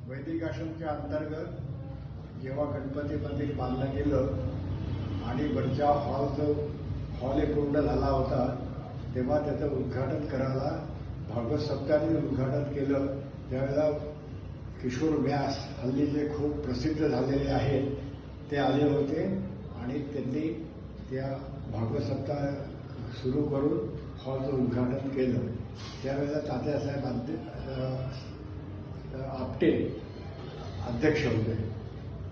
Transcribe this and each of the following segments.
वैदिक आश्रमच्या अंतर्गत जेव्हा गणपती मंदिर बांधलं गेलं आणि वरच्या हॉल एक पूर्ण झाला होता, तेव्हा त्याचं उद्घाटन करायला भागवत सप्ताहाने उद्घाटन केलं. त्यावेळेला किशोर व्यास हल्ली जे खूप प्रसिद्ध झालेले आहेत ते आले होते आणि त्यांनी त्या भागवत सप्ताह सुरू करून हॉलचं उद्घाटन केलं. त्यावेळेला तात्यासाहेब आपटे अध्यक्ष होते.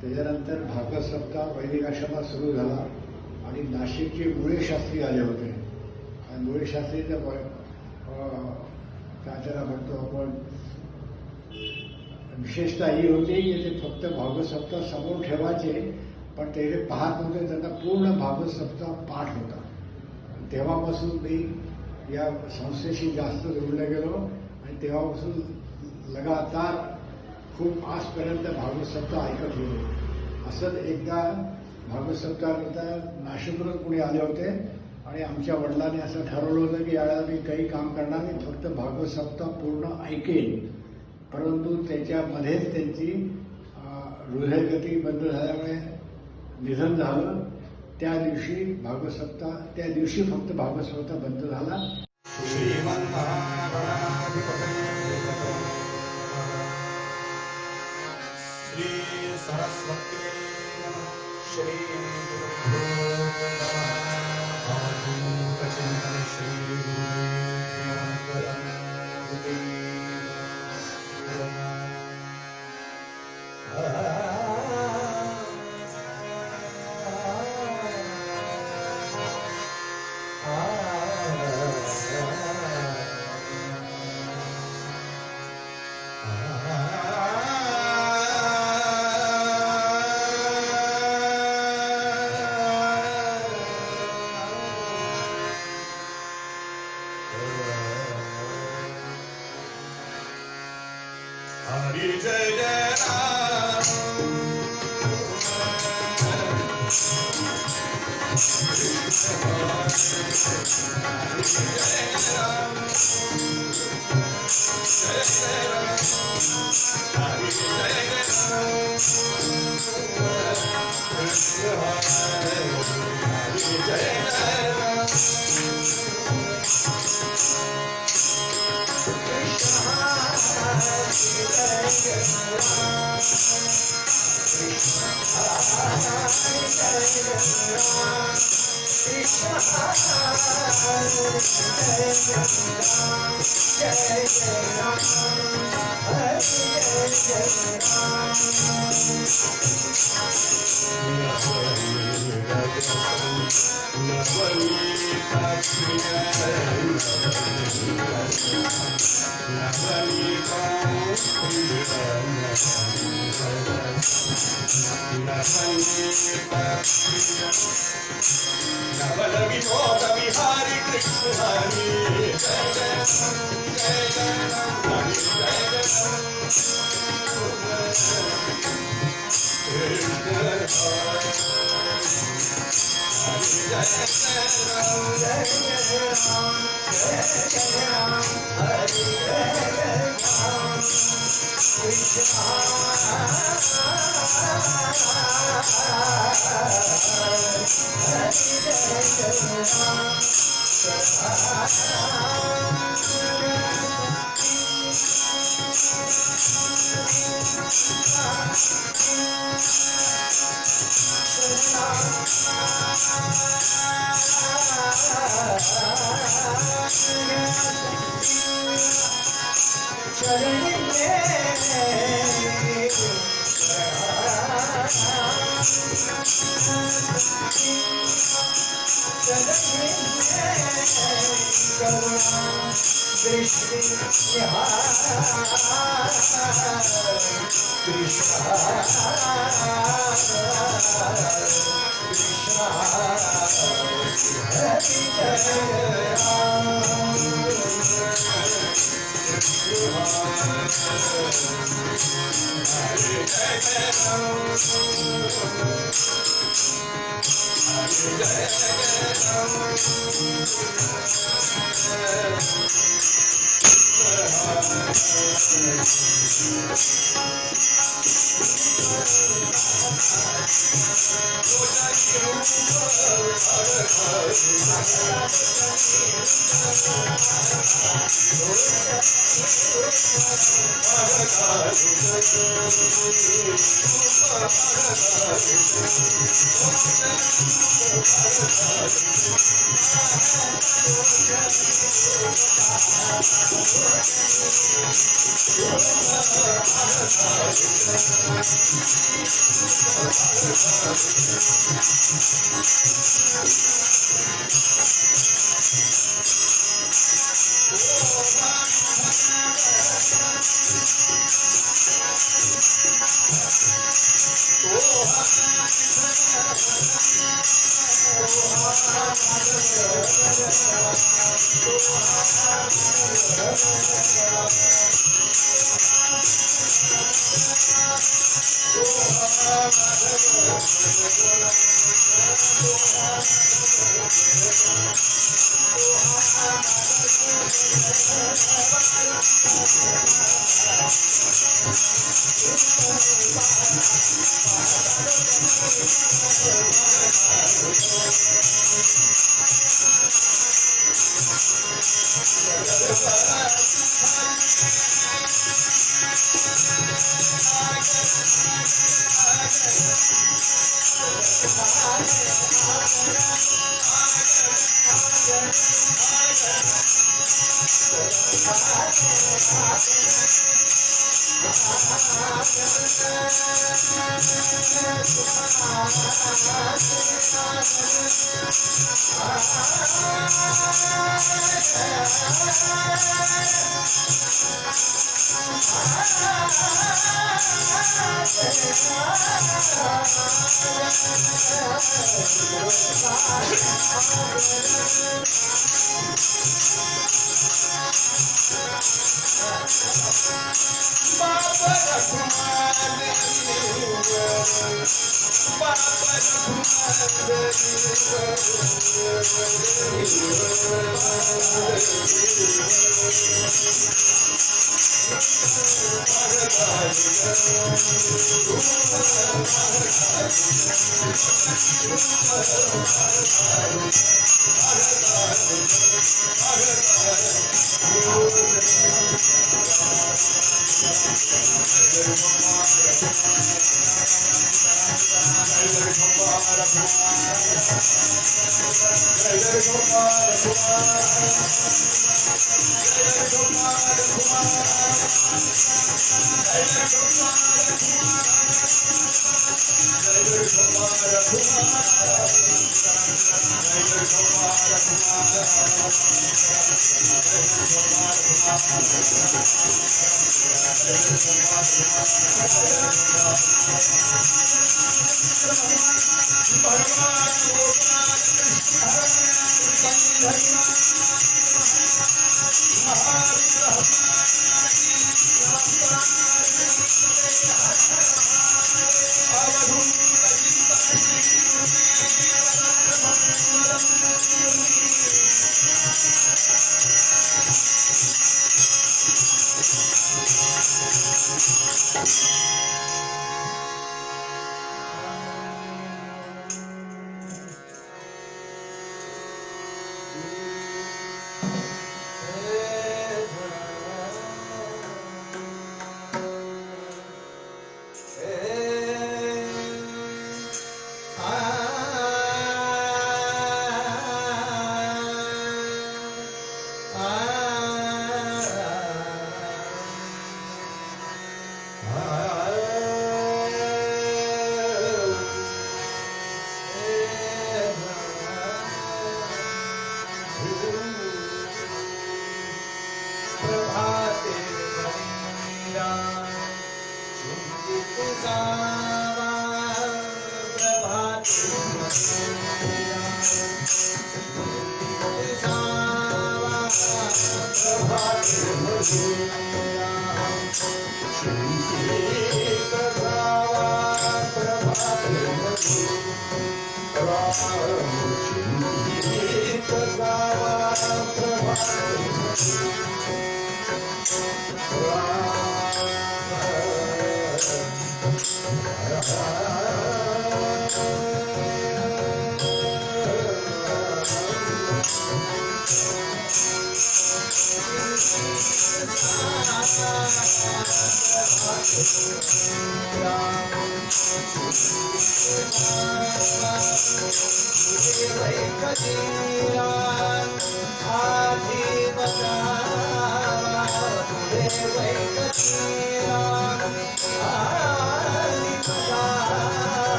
त्याच्यानंतर भागवत सप्ताह वैदिक आश्रमात सुरू झाला आणि नाशिकचे मुळे शास्त्री आले होते. आणि मुळे शास्त्रीचं त्याला म्हणतो आपण विशेषता ही होती की ते फक्त भागवत सप्ताह समोर ठेवायचे, पण ते पाहत नव्हते. त्यांना पूर्ण भागवत सप्ताह पाठ होता. तेव्हापासून मी या संस्थेशी जास्त जोडले गेलो आणि तेव्हापासून लगातार खूप आजपर्यंत भागवत सप्ताह ऐकत होतो. असंच एकदा भागवत सप्ताहानंतर नाशिकवरून पुढे आले होते आणि आमच्या वडिलांनी असं ठरवलं होतं की यावेळेला मी काही काम करणार नाही, फक्त भागवत सप्ताह पूर्ण ऐकेन. परंतु त्याच्यामध्येच त्यांची हृदयगती बंद झाल्यामुळे निधन झालं. त्या दिवशी फक्त भागवत सप्ताह बंद झाला. श्री सरस्वती श्री हरि जय जय Ram Hare Krishna Hare Jai Jai Jai Jai Hare Jai Hare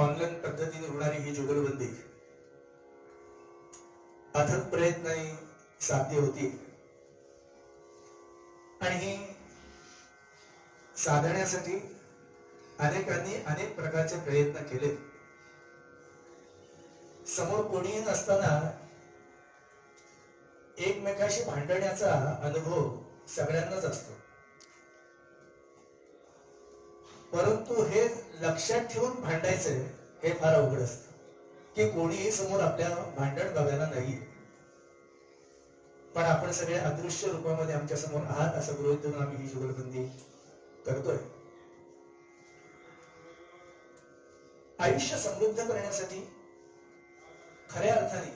online पद्धतीने होणारी ही जुगलबंदी अथक प्रयत्नाने साध्य होती आणि ही साधण्यासाठी अनेकांनी अनेक प्रकारचे प्रयत्न केले. समोर कोणीही नसताना एकमेकाशी भांडण्याचा अनुभव सगळ्यांनाच असतो, परंतु हे लक्षात ठेवून भांडायचं हे फार अवघड असतं की कोणीही समोर आपल्या भांडण बघायला नाही, पण आपण सगळे अदृश्य रूपामध्ये आमच्या समोर आहात असं गृहीत धरून आम्ही ही जुगलबंदी करतोय. आयुष्य समृद्ध करण्यासाठी खऱ्या अर्थाने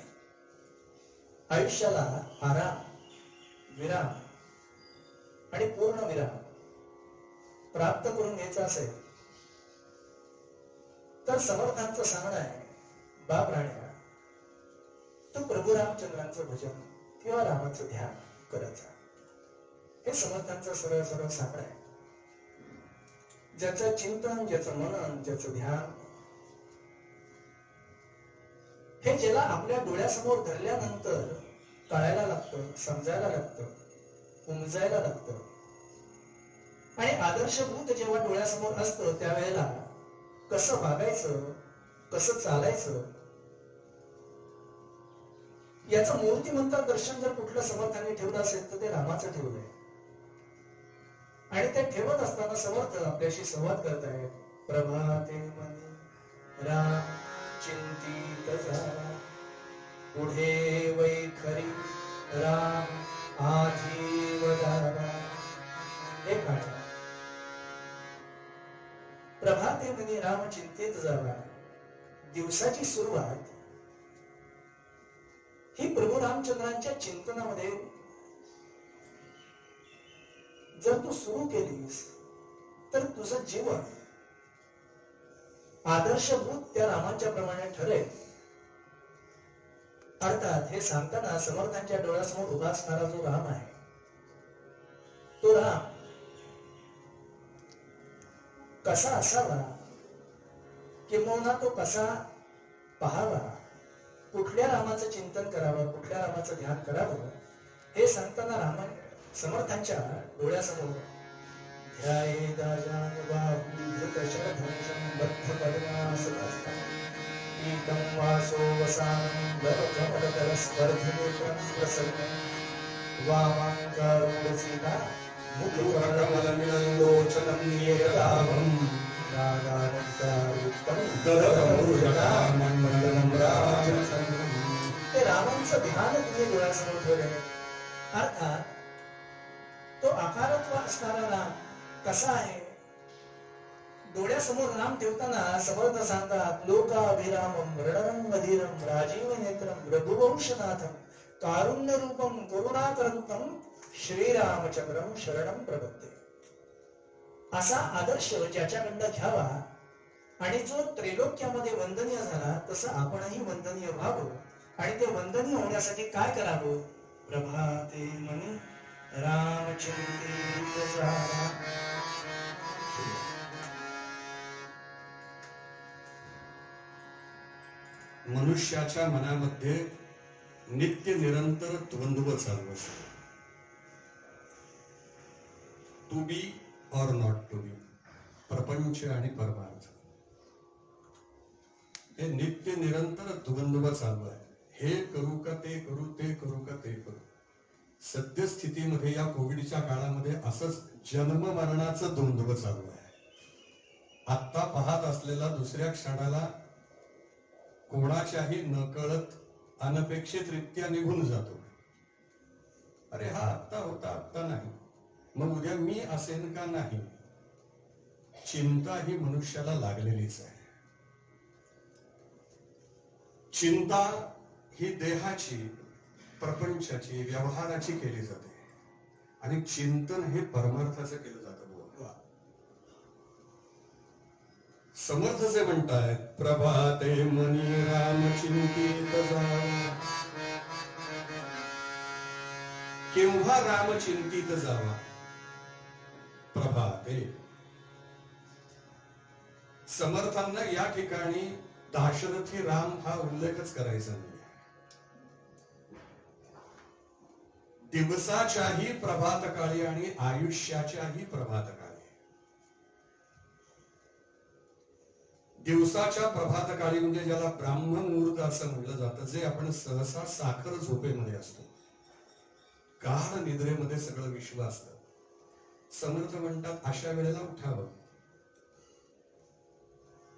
आयुष्याला आराम, विराम आणि पूर्ण विराम प्राप्त करून घ्यायचा असेल तर समर्थांचं सांगणं आहे, बाप राण्या तू प्रभू रामचंद्रांचं भजन किंवा रामाचं ध्यान करत जा. हे समर्थांचं सरळ सरळ सांगणं आहे. ज्याचं चिंतन, ज्याचं मनन, ज्याचं ध्यान हे ज्याला आपल्या डोळ्यासमोर धरल्यानंतर कळायला लागतं, समजायला लागतं, उमजायला लागतं आणि आदर्शभूत जेव्हा डोळ्यासमोर असतं त्यावेळेला कसं वागायचं, कसं चालायचं याचं मूर्तिमंत दर्शन जर कुठलं समर्थांनी ठेवलं असेल तर ते रामाचं ठेवलंय. आणि ते ठेवत असताना समर्थ आपल्याशी संवाद करतायत. प्रभाते मनी पुढे वैखरी राम आजीव दारा. हे पाठा. प्रभाते म्हणे राम चिंतेत जावा. दिवसाची सुरुवात ही प्रभू रामचंद्रांच्या चिंतनामध्ये जर तू सुरू केलीस तर तुझं जीवन आदर्शभूत त्या रामाच्या प्रमाणे ठरेल. अर्थात हे सांगताना समर्थांच्या डोळ्यासमोर उभा असणारा जो राम आहे तो राम कसा असावा, किंबहुना तो कसा पाहावा, कुठल्या रामाचं चिंतन करावं, कुठल्या रामाचं ध्यान करावं हे सांगताना राम समर्थांच्या डोळ्यासमोर ते रामांचं ध्यान तुम्ही डोळ्यासमोर ठेवले. अर्थात तो आकारात्व असणारा राम कसा आहे डोळ्यासमोर राम ठेवताना समर्थ सांगतात लोकाभिरामम रणरंगधीरम राजीव नेत्रम रघुवंशनाथम कारुण्य रूपम करुणाकरंतम श्रीरामचंद्रम शरणम प्रपत्ते. असा आदर्श ज्याच्याकडनं घ्यावा आणि जो त्रैलोक्यामध्ये वंदनीय झाला तसं आपणही वंदनीय व्हावं. आणि ते वंदनीय होण्यासाठी काय करावं? प्रभाते मनी रामचिंतित जावा. मनुष्याच्या मनामध्ये नित्य निरंतर द्वंद्व चालू असतो. To be or not to be, प्रपंच आणि परमार्थ, हे नित्य निरंतर द्वंद्व चालू आहे. हे करू का ते करू, ते करू का ते करू. सद्यस्थितीमध्ये या कोविडच्या काळामध्ये असंच जन्म मरणाचं द्वंद्व चालू आहे. आत्ता पाहत असलेला दुसऱ्या क्षणाला कोणाच्याही नकळत अनपेक्षितरित्या निघून जातो. अरे हा आत्ता होता, आत्ता नाही, मग उद्या मी असेन का नाही. चिंता ही मनुष्याला लागलेलीच आहे. चिंता ही देहाची, प्रपंचाची, व्यवहाराची केली जाते आणि चिंतन हे परमार्थाचं केलं जातं. समर्थ जे म्हणतायत प्रभाते मनी राम चिंतित जावा. केव्हा राम चिंतित जावा? प्रभाते. समर्थांना या ठिकाणी दाशरथी राम हा उल्लेखच करायचा नाही. दिवसाच्याही प्रभात काळी आणि आयुष्याच्याही प्रभात काळी. दिवसाच्या प्रभात काळी म्हणजे ज्याला ब्राह्मण मुहूर्त असं म्हटलं जातं, जे आपण सहसा साखर झोपेमध्ये असतो, गाढ निद्रेमध्ये सगळं विश्व असतं. समर्थ म्हणतात अशा वेळेला उठावं.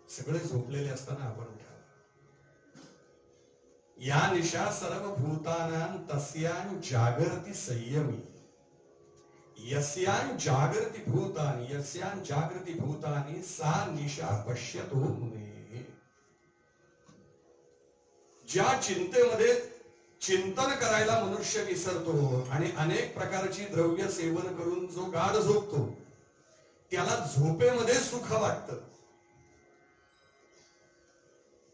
सगळे झोपलेले असताना आपण उठावं. या निशा सर्व भूतानां तस्यां जागरती संयमी. यस्यां जागृती भूतानि, यस्यां जागृती भूतानि सा निशा पश्यतो मुने. ज्या चिंतेमध्ये चिंतन करायला मनुष्य विसरतो आणि अनेक प्रकारची द्रव्य सेवन करून जो गाढ झोपतो त्याला झोपेमध्ये सुख वाटतं.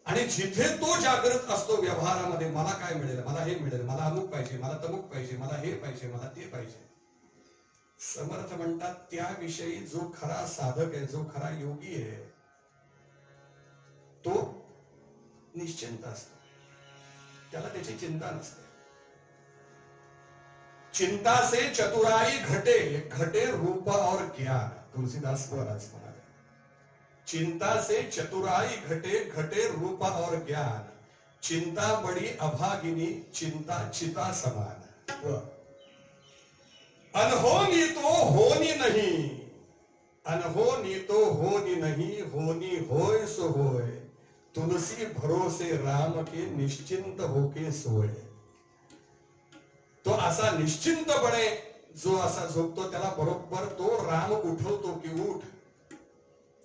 आणि जिथे तो जागृत असतो व्यवहारामध्ये, मला काय मिळेल, मला हे मिळेल, मला अमुक पाहिजे, मला तमुक पाहिजे, मला हे पाहिजे, मला ते पाहिजे. समर्थ म्हणतात त्याविषयी जो खरा साधक आहे, जो खरा योगी आहे, तो निश्चिंत असतो. त्याला त्याची चिंता नसते. चिंता से चतुराई घटे, घटे रूप और ज्ञान. तुलसीदास महाराज म्हणाले चिंता से चतुराई घटे, घटे रूप और ज्ञान. चिंता बड़ी अभागिनी, चिंता चिता समान. अनहोनी तो होनी नहीं, अनहोनी तो होनी नहीं, होनी होय सो होय. तुलसी भरोसे राम के निश्चिंत होके सोय. तो असा निश्चिंतपणे जो असा झोपतो त्याला बरोबर तो राम उठवतो की उठ,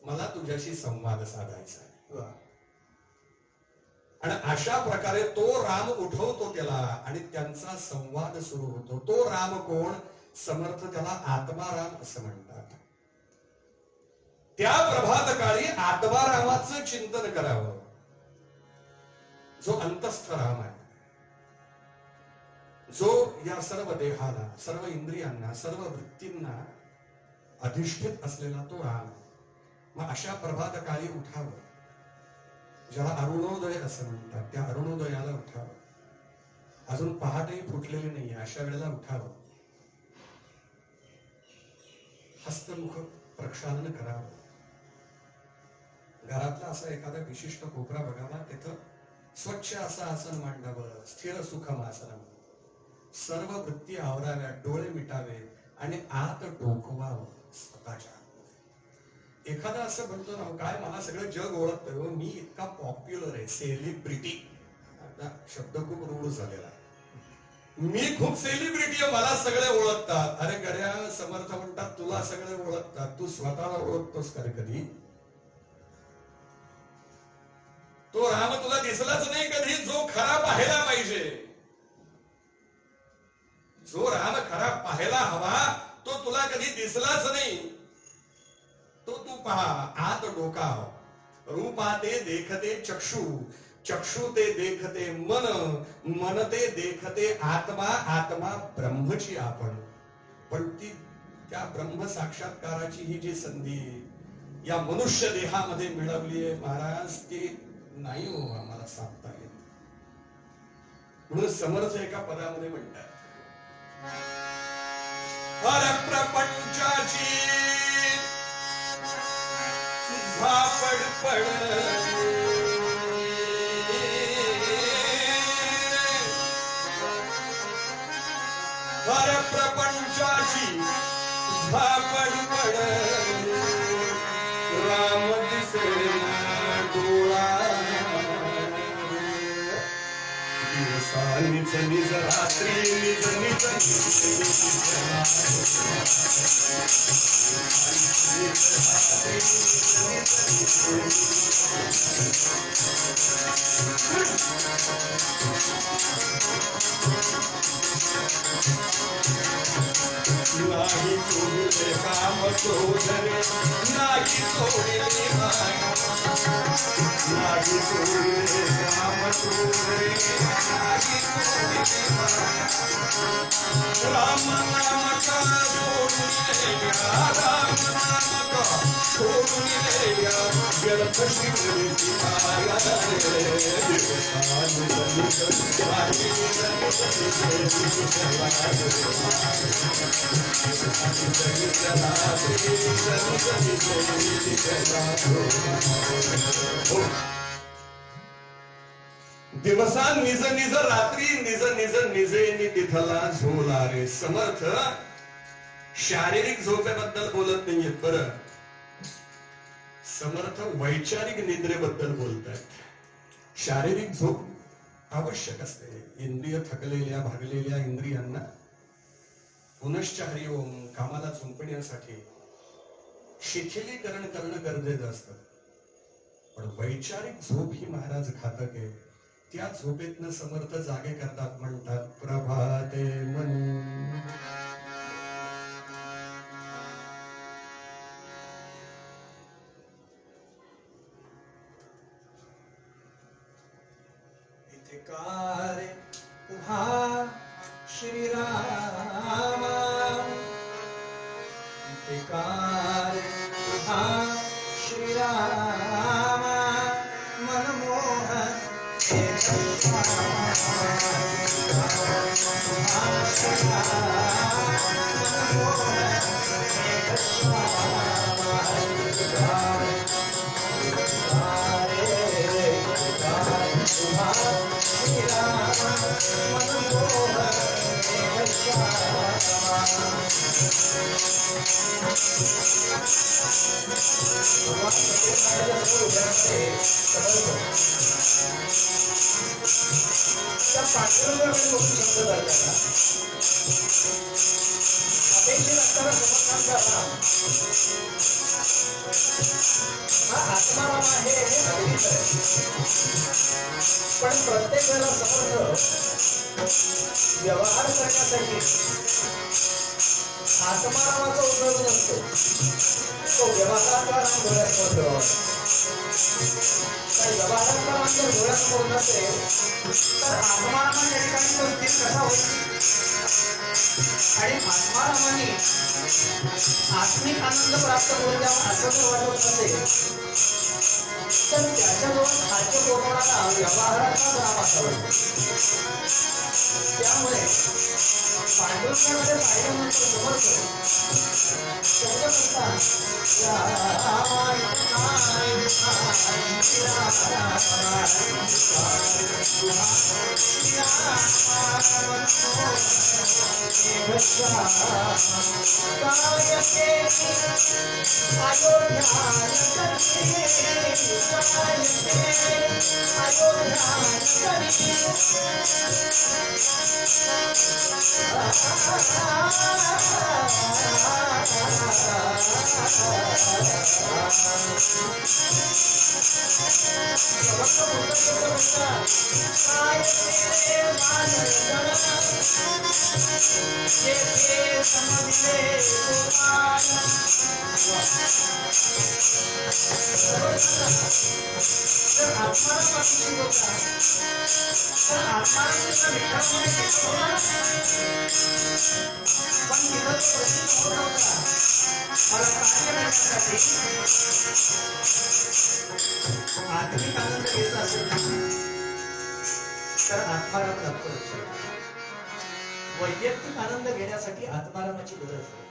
मला तुझ्याशी संवाद साधायचा आहे. आणि अशा प्रकारे तो राम उठवतो त्याला आणि त्यांचा संवाद सुरू होतो. तो राम कोण? समर्थ त्याला आत्माराम असं म्हणतात. त्या प्रभात काळी आत्मारामाचं चिंतन करावं, जो अंतस्थ राम आहे, जो या सर्व देहाला, सर्व इंद्रियांना, सर्व वृत्तींना अधिष्ठित असलेला तो राम. मग अशा प्रभात काळी उठावं, ज्याला अरुणोदय असं म्हणतात, त्या अरुणोदयाला उठावं. अजून पहाटही फुटलेली नाहीये, अशा वेळेला उठावं. हस्तमुख प्रक्षालन करावं. घरातला असा एखादा विशिष्ट कोपरा बघावा, तिथं स्वच्छ असं आसन मांडावं, स्थिर सुखम आसन. सर्व वृत्ती आवराव्या, डोळे मिटावे आणि आत डोकवावं स्वतःच्या. एखादा असं म्हणतो ना, काय मला सगळं जग ओळखतंय, मी इतका पॉप्युलर आहे, सेलिब्रिटी. आता शब्द खूप रूढ झालेला आहे. मी खूप सेलिब्रिटी आहे, मला सगळे ओळखतात. अरे गड्या, समर्थ म्हणतात तुला सगळे ओळखतात, तू स्वतःला ओळखतोस का रे कधी? तो राम तुला दिसलाच नाही कधी, जो खरा पाहायला पाहिजे. जो राम खरा पाहायला हवा तो तुला कधी दिसलाच नाही. तो तू पहा, आत डोकाव. रूपा ते देखते चक्षु, चक्षु ते देखते मन, मन ते देखते आत्मा, आत्मा ब्रह्मची आपण. पण ती त्या ब्रह्म साक्षात्काराची ही जी संधी या मनुष्य देहामध्ये मिळवली आहे महाराज, ती नाही हो आम्हाला साधता येत. म्हणून समर्थ एका पदामध्ये म्हणतात, परप्रपंचाची झापड पडली, परप्रपंचाची झापड पडली, राम दिसे डोळा. दिवसा निज निज रात्री निज निज नाही तोडले काम शोधले, नाही तोडले माय, नाही तोडले काम शोधले, नाही तोडले माय. राम नाम का सोडून राम नाम का सोडून व्यर्थ शिवली माया रे. दिवसा निज निज रात्री निज निज निजेनी तिथला झोला रे. समर्थ शारीरिक झोपेबद्दल बोलत नाहीयेत बरं, समर्थ वैचारिक निद्रेबद्दल बोलतात. शारीरिक झोप आवश्यक असते. इंद्रिय थकलेल्या भागलेल्या इंद्रियांना पुनश्च हरिओम कामाला झुंपण्यासाठी शिथिलीकरण करणं गरजेचं असतं. पण वैचारिक झोप ही महाराज घातक आहे. त्या झोपेतनं समर्थ जागे करतात. म्हणतात प्रभाते मन कार्य उभा श्रीराम, कार्य उभा श्रीराम, मनमोहन त्या पांडुरंगाकडे बघून शब्द करतात. अपेक्षित असणारा समर्थांचा राम हा आत्माराम आहे हे अगदीच आहे. पण प्रत्येक वेळेला समर्थ व्यवहार करण्यासाठी आत्मारामाचा उपयोग नसतो. तो व्यवहाराचा राम डोळ्यासमोर ठेवावा. तर व्यवहाराचा राम जर डोळ्यासमोर नसेल तर आत्मारामाच्या ठिकाणी तो स्थिर कसा होईल. आणि आत्मारामाने आत्मिक आनंद प्राप्त करून द्यावा असं जर वाटत नसेल तर त्याच्याजवळ खाद्य पुरवणारा व्यवहाराचा राम असावा. त्यामुळे पांडुरंगाकडे पाहिल्यानंतर समर्थ शब्द करतात आत्मिक आनंद घ्यायचा असेल तर आत्माराम लागतो. वैयक्तिक आनंद घेण्यासाठी आत्मारामाची गरज आहे.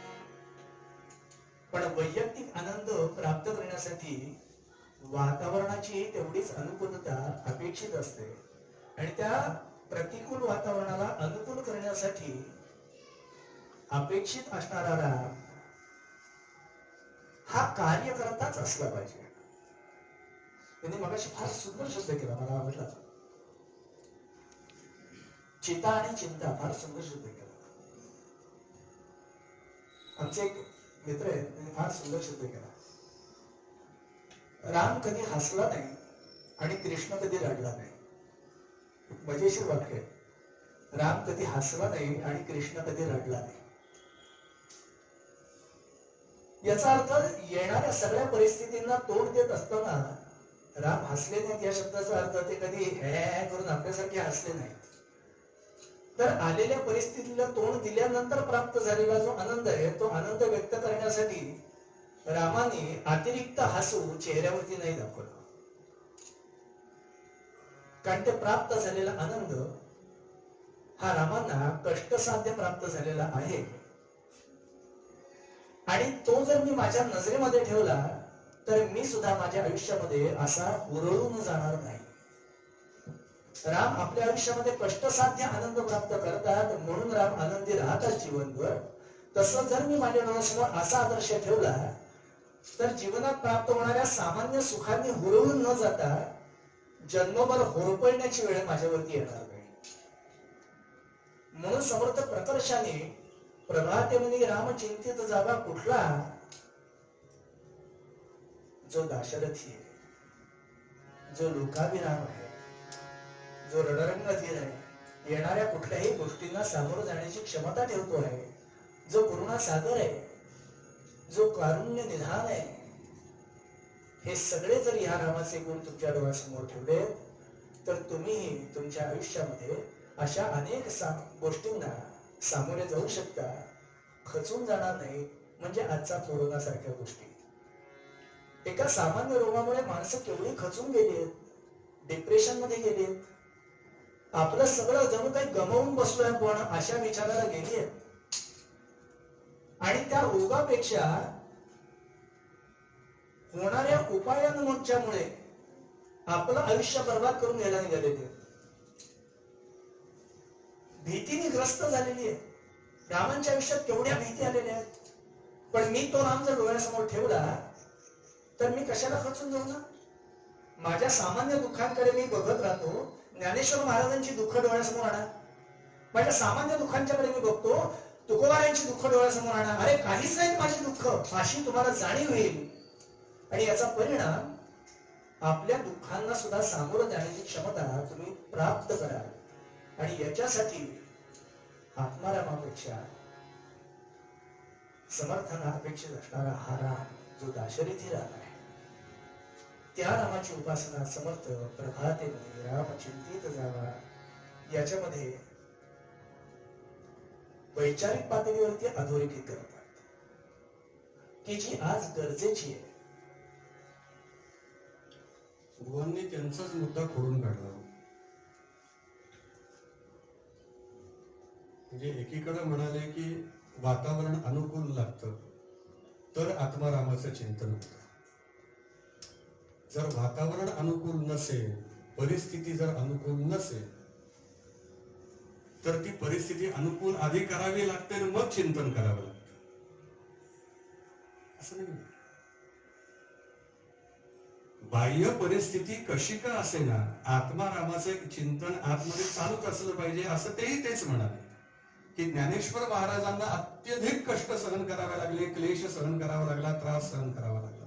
पण वैयक्तिक आनंद प्राप्त करण्यासाठी वातावरणाची तेवढीच अनुकूलता अपेक्षित असते. आणि त्या प्रतिकूल वातावरणाला अनुकूल करण्यासाठी अपेक्षित असणारा राम हा कार्यकर्ताच असला पाहिजे. त्यांनी मगाशी फार सुंदर शब्द केला, मला आवडला. चिता आणि चिंता फार सुंदर शब्द केला. आमचे एक मित्र आहेत, त्यांनी फार सुंदर शब्द केला. राम कधी हसला नाही आणि कृष्ण कधी रडला नाही. मजेशीर वाक्य आहे. राम कधी हसला नाही आणि कृष्ण कधी रडला नाही. याचा अर्थ येणाऱ्या सगळ्या परिस्थितींना तोंड देत असताना राम हसले नाहीत. या शब्दाचा अर्थ ते कधी हे करून आपल्यासारखे हसले नाहीत. तर आलेल्या परिस्थितीला तोंड दिल्यानंतर प्राप्त झालेला जो आनंद आहे तो आनंद व्यक्त करण्यासाठी रामाने अतिरिक्त हसू चेहऱ्यावरती नाही दाखवलं. कारण ते प्राप्त झालेला आनंद हा रामांना कष्टसाध्य प्राप्त झालेला आहे. आणि तो जर मी माझ्या नजरेमध्ये ठेवला तर मी सुद्धा माझ्या आयुष्यामध्ये असा उरळून जाणार नाही. राम आपल्या आयुष्यामध्ये कष्टसाध्य आनंद प्राप्त करतात म्हणून राम आनंदी राहतात जीवनभर. तसं जर मी माझ्या डोळ्यासमोर असा आदर्श ठेवला तर जीवनात प्राप्त होणाऱ्या सामान्य सुखांनी हुरळून न जाता जन्मभर होरपळण्याची वेळ माझ्यावरती येणार नाही. म्हणून समर्थ प्रकर्षाने प्रभाते म्हणे राम चिंतित जागा कुठला, जो दाशरथी आहे, जो लोकाभिराम आहे, जो रणरंगधीर आहे, येणाऱ्या कुठल्याही गोष्टींना सामोरं जाण्याची क्षमता ठेवतो आहे, जो करुणा सागर आहे, जो कारुण्य निधान आहे. हे सगळे जर या रामाचे गुण तुमच्या डोळ्यासमोर ठेवले तर तुम्ही तुमच्या आयुष्यामध्ये अशा अनेक गोष्टींना सामोरे जाऊ शकता, खचून जाणार नाही. म्हणजे आजचा कोरोना सारख्या गोष्टी, एका सामान्य रोगामुळे माणसं केवढी खचून गेली, डिप्रेशन मध्ये गेली, आपलं सगळं जणू काही गमावून बसलोय पण अशा विचाराला गेली आहेत. आणि त्या रोगापेक्षा होणाऱ्या उपायांमुळे आपलं आयुष्य बर्बाद करून घ्यायला निघालेले, भीतीने ग्रस्त झालेली आहे. रामांच्या आयुष्यात केवढ्या भीती आलेल्या आहेत. पण मी तो राम जर डोळ्यासमोर ठेवला तर मी कशाला खचून जाऊ ना. माझ्या सामान्य दुःखांकडे मी बघत राहतो, ज्ञानेश्वर महाराजांची दुःख डोळ्यासमोर आणा. माझ्या सामान्य दुःखांच्याकडे मी बघतो, तुकोबारायांची दुःख डोळ्यासमोर आणा. अरे काहीच नाही माझी दुःख, अशी तुम्हाला जाणीव येईल. आणि याचा परिणाम आपल्या दुःखांना सुद्धा सामोरं जाण्याची क्षमता तुम्ही प्राप्त कराल. आणि याच्यासाठी आत्मारामापेक्षा समर्थांना अपेक्षित असणारा हा राम जो दाशरथी राम आहे, त्या रामाची उपासना समर्थ प्रभातेमध्ये राम चिंतित जावा याच्यामध्ये वैचारिक पातळीवरती अधोरेखित करतात की जी आज गरजेची आहे. बुवांनी त्यांचाच मुद्दा खोडून काढला. म्हणजे एकीकडे म्हणाले की वातावरण अनुकूल लागतं तर आत्मारामाचं चिंतन होतं. जर वातावरण अनुकूल नसेल, परिस्थिती जर अनुकूल नसेल, तर ती परिस्थिती अनुकूल आधी करावी लागते आणि मग चिंतन करावं लागतं. असं नाही. बाह्य परिस्थिती कशी का असेना, आत्मारामाचं चिंतन आतमध्ये चालूच असलं पाहिजे, असं तेच म्हणाले. की ज्ञानेश्वर महाराजांना अत्यधिक कष्ट सहन करावे लागले, क्लेश सहन करावा लागला, त्रास सहन करावा लागला.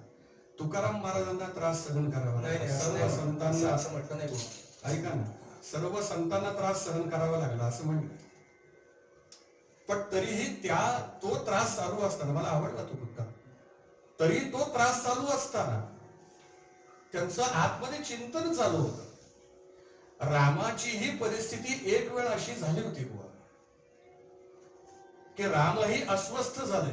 तुकाराम महाराजांना त्रास सहन करावा लागला. सर्व संतांना असं म्हटलं नाही. ऐका ना, सर्व संतांना त्रास सहन करावा लागला असं म्हणलं. पण तरीही तो त्रास चालू असताना, मला आवडला तो मुद्दा, तरी तो त्रास चालू असताना त्यांचं आतमध्ये चिंतन चालू होतं. रामाची ही परिस्थिती एक वेळ अशी झाली होती बुवा की रामही अस्वस्थ झाले,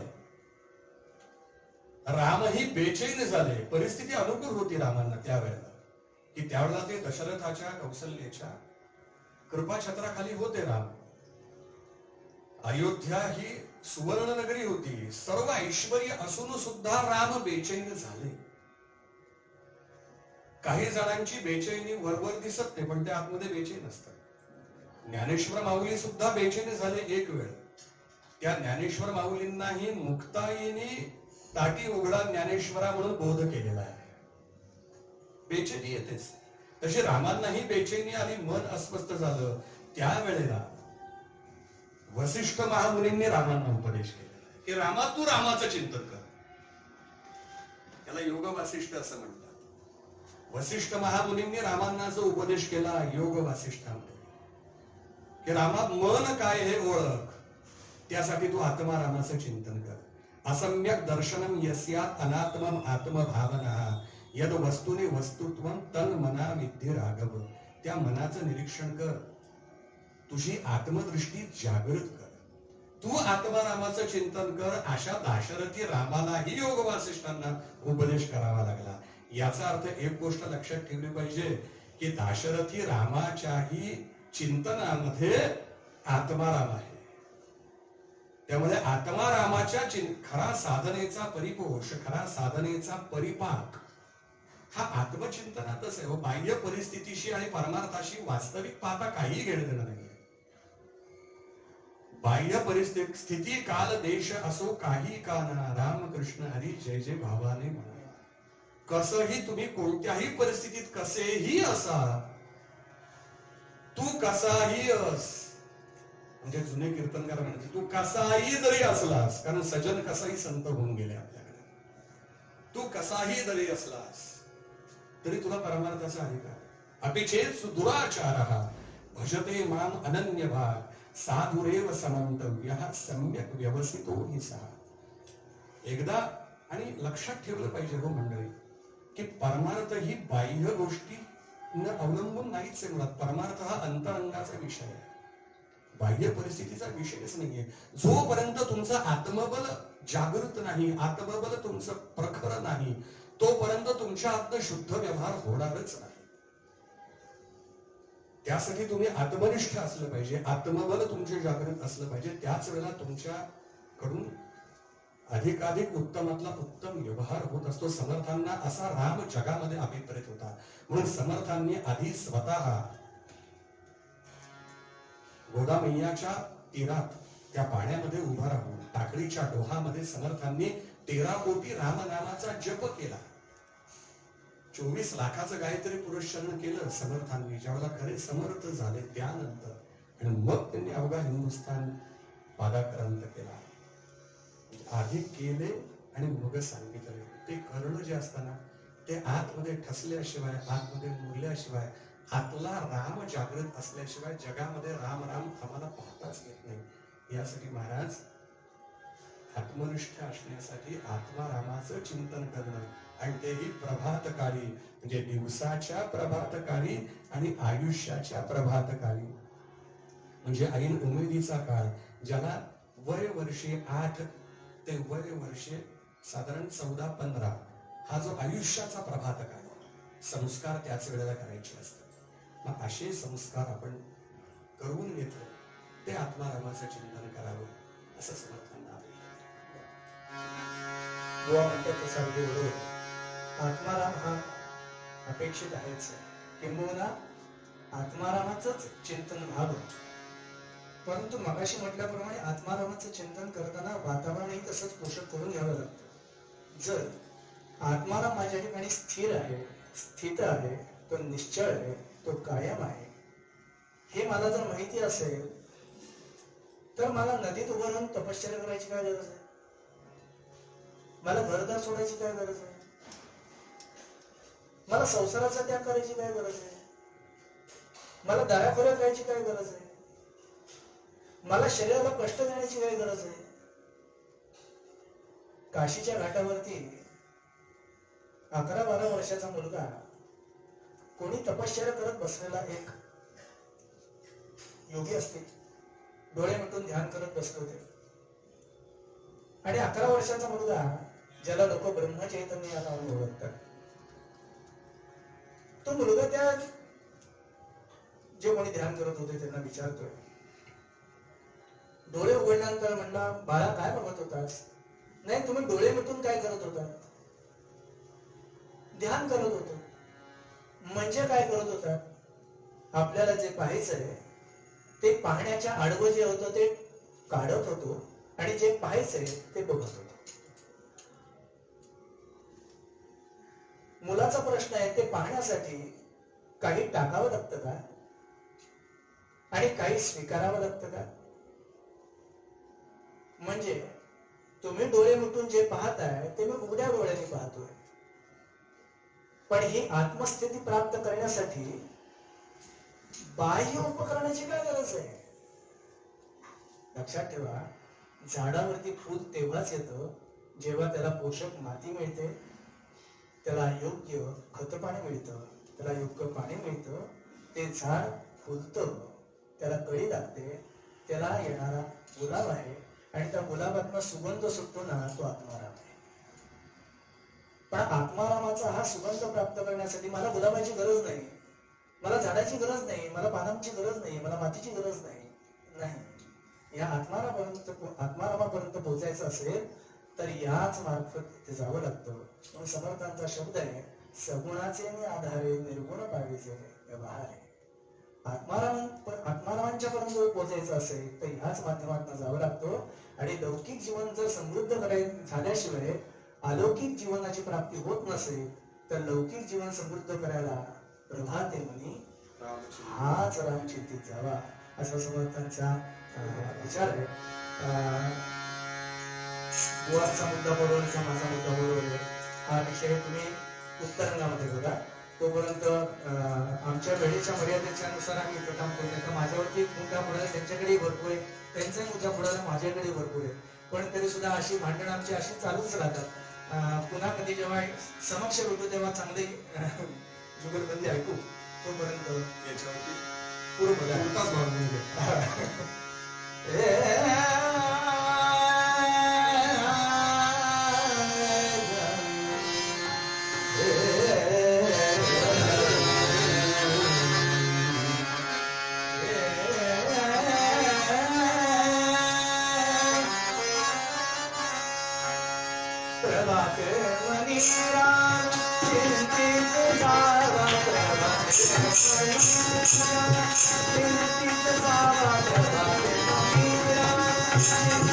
रामही बेचैन झाले. परिस्थिती अनुकूल होती रामांना त्यावेळेला, की त्यावेळेला ते दशरथाच्या कौशल्याच्या कृपाछत्राखाली होते राम. अयोध्या ही सुवर्ण नगरी होती, सर्व ऐश्वर्य असून सुद्धा राम बेचैन झाले. काही जणांची बेचैनी वरवर दिसत नाही, पण ते आतमध्ये बेचैन असतात. ज्ञानेश्वर माऊली सुद्धा बेचैन झाले एक वेळ. त्या ज्ञानेश्वर माऊलींनाही मुक्ताईने ताटी उघडा ज्ञानेश्वरा म्हणून बोध केलेला आहे. बेचैनी येतेच, तशी रामांनाही बेचैनी आली, मन अस्वस्थ झालं. त्यावेळेला वसिष्ठ महामुनींनी रामांना उपदेश केला की रामा, तू रामाचं चिंतन कर. त्याला योग वासिष्ठ असं म्हणतात. वसिष्ठ महामुनींनी रामांना जो उपदेश केला योग वासिष्ठामध्ये, की रामा, मन काय हे ओळख, त्यासाठी तू आत्मारामाचं चिंतन कर. असम्यक दर्शनम यस्यात अनात्मम आत्मभावना यद वस्तुने वस्तुत्वम तन मना विद्ये राघव. त्या मनाचं निरीक्षण कर, तुझी आत्मदृष्टी जागृत कर, तू आत्मारामाचं चिंतन कर. अशा दाशरथी रामालाही योग वासिष्ठांना उपदेश करावा लागला. याचा अर्थ एक गोष्ट लक्षात ठेवली पाहिजे की दाशरथी रामाच्याही चिंतनामध्ये आत्माराम आहे. त्यामुळे आत्मारामाच्या खरा साधनेचा परिपोष, खरा साधनेचा परिपाक हा आत्मचिंतनातच आहे. बाह्य परिस्थितीशी आणि परमार्थाशी वास्तविक पाहता काही घेणं देणं नाही. बाह्य परिस्थिती, स्थिती, काल, देश असो काही काना, रामकृष्ण हरी जय जय भावाने म्हणा. कसंही तुम्ही कोणत्याही परिस्थितीत कसेही असा, तू कसाही अस, म्हणजे जुने कीर्तनकार म्हणते तू कसाही जरी असलास, कारण सजन कसाही संत होऊन गेले आपल्याकडे, तू कसाही जरी असलास तरी तुला परमार्थाचा अधिकार. अपिचेत दुराचार भजते माम अनन्य भाग साधुरेव समंतव्य सम्यक व्यवसितो हि सा. एकदा आणि लक्षात ठेवलं पाहिजे हो मंडळी की परमार्थ ही बाह्य गोष्टी अवलंबून नाहीच आहे. मुळात परमार्थ हा अंतरंगाचा विषय आहे, बाह्य परिस्थितीचा विषयच नाहीये. जोपर्यंत तुमचं आत्मबल जागृत नाही, आत्मबल तुमचं प्रखर नाही, तोपर्यंत तुमच्या आतनं शुद्ध व्यवहार होणारच नाही. त्यासाठी तुम्ही आत्मनिष्ठ असलं पाहिजे, आत्मबल तुमचे जागृत असलं पाहिजे. त्याच वेळेला तुमच्याकडून अधिकाधिक उत्तमातला उत्तम व्यवहार होत असतो. समर्थांना असा राम जगामध्ये अभिप्रेत होता, म्हणून समर्थांनी आधी स्वतः गोदामैयाच्या तीरात त्या पाण्यामध्ये उभा राहून टाकडीच्या डोहामध्ये समर्थांनी 13 कोटी रामनामाचा जप केला. 24 लाखाचं गायत्री पुरुषचरण केलं समर्थांनी. ज्यावेळेला खरे समर्थ झाले त्यानंतर आणि मग त्यांनी अवघा हिंदुस्थान पादाक्रांत केला. आधी केले आणि मग सांगितले. ते करणं जे असताना ते आतमध्ये ठसल्याशिवाय, आतमध्ये मुरल्याशिवाय, आतला राम जागृत असल्याशिवाय जगामध्ये राम राम आम्हाला पाहताच येत नाही. यासाठी महाराज आत्मनिष्ठ असण्यासाठी आत्मारामाचं चिंतन करणं आणि तेही प्रभात काळी, म्हणजे दिवसाच्या प्रभात काळी आणि आयुष्याच्या प्रभात काळी, म्हणजे ऐन उमेदीचा काळ, ज्याला वय वर्षे 8 ते वय वर्षे साधारण 14-15 हा जो आयुष्याचा प्रभात काळ, संस्कार त्याच वेळेला करायचे असतात. मग असे संस्कार आपण करून घेतो ते आत्मारामाचं चिंतन करावं असं समर्थांना बुवा म्हणतात तसा अगदी बरोबर. आत्माराम हा अपेक्षित आहेच, किंबहुना आत्मारामाचंच चिंतन व्हावं. परंतु मगाशी म्हटल्याप्रमाणे आत्मारामाचं चिंतन करताना वातावरणही तसंच पोषक करून घ्यावं लागतं. जर आत्माराम माझ्या ठिकाणी स्थिर आहे, स्थित आहे, तो निश्चळ आहे, तो कायम आहे, हे मला जर माहिती असेल तर मला नदीत उभं राहून तपश्चर्या करायची काय गरज आहे? मला घरदार सोडायची काय गरज आहे? मला संसाराचा त्याग करायची काय गरज आहे? मला दाराखोऱ्यात राहायची काय गरज आहे? मला शरीराला कष्ट देण्याची काय गरज आहे? काशीच्या घाटावरती 11-12 वर्षाचा मुलगा कोणी तपश्चर्या करत बसलेला एक योगी असतील, डोळे मिटून ध्यान करत बसले होते. आणि 11 वर्षाचा मुलगा, ज्याला लोक ब्रह्मचैतन्य या नावाने ओळखतात, तो मुलगा त्या जे कोणी ध्यान करत होते त्यांना विचारतोय. डोळे उघडल्यानंतर म्हणला, बाळा काय बघत होतास? नाही, तुम्ही डोळे मिटून काय करत होता? ध्यान करत होतो. म्हणजे काय करत होता? आपल्याला जे पाहायचंय ते पाहण्याच्या आडवं जे होतं ते काढत होतो आणि जे पाहायचंय ते बघत होतो. मुलाचा प्रश्न आहे, ते पाहण्यासाठी काही टाकावं लागतं का आणि काही स्वीकारावं लागतं का? म्हणजे तुम्ही डोळे मिटून जे पाहताय ते मी उघड्या डोळ्यांनी पाहतोय, पण ही आत्मस्थिती प्राप्त करण्यासाठी बाह्य उपकरणाची काय गरज आहे? लक्षात ठेवा, झाडावरती फूल तेव्हाच येतं जेव्हा त्याला पोषक माती मिळते, त्याला योग्य खतपाणी मिळतं, त्याला योग्य पाणी मिळतं, ते झाड फुलतं, त्याला कळी लागते, त्याला येणारा गुलाब आहे आणि त्या गुलाबातनं सुगंध सुटतो ना, तो आत्माराम आहे. पण आत्मारामाचा हा सुगंध प्राप्त करण्यासाठी मला गुलाबाची गरज नाही, मला झाडाची गरज नाही, मला पानांची गरज नाही, मला मातीची गरज नाही. या आत्मारामापर्यंत पोहोचायचं असेल तर याच मार्फत ते जावं लागतं. म्हणून समर्थांचा शब्द आहे, सगुणाचे आधारे निर्गुण पाविजे व्यवहार. आत्मारामांच्या पर्यंत पोहोचायचं असेल तर ह्याच माध्यमातून जावं लागतं. आणि लौकिक जीवन जर समृद्ध झाल्याशिवाय अलौकिक जीवनाची प्राप्ती होत नसेल तर लौकिक जीवन समृद्ध करायला प्रभाते म्हणी हाच रामचिंतित जावा, असा समर्थांचा विचार आहे. बुवाचा मुद्दा बरोबर, माझा मुद्दा बरोबर आहे. हा विषय तुम्ही उत्तरांगामध्ये बघा. तोपर्यंत आमच्या वेळेच्या मर्यादेच्या नुसार आम्ही इथं काम करू नये. माझ्यावरती मुद्दा बुडाला त्यांच्याकडेही भरपूर आहे, त्यांचाही मुद्दा बुडाला माझ्याकडे भरपूर आहे, पण तरी सुद्धा अशी भांडणं आमची अशी चालूच राहतात. पुन्हा कधी जेव्हा समक्ष भेटू तेव्हा चांगली जुगलबंदी ऐकू. तोपर्यंत याच्यावरती पूर्व Thank you.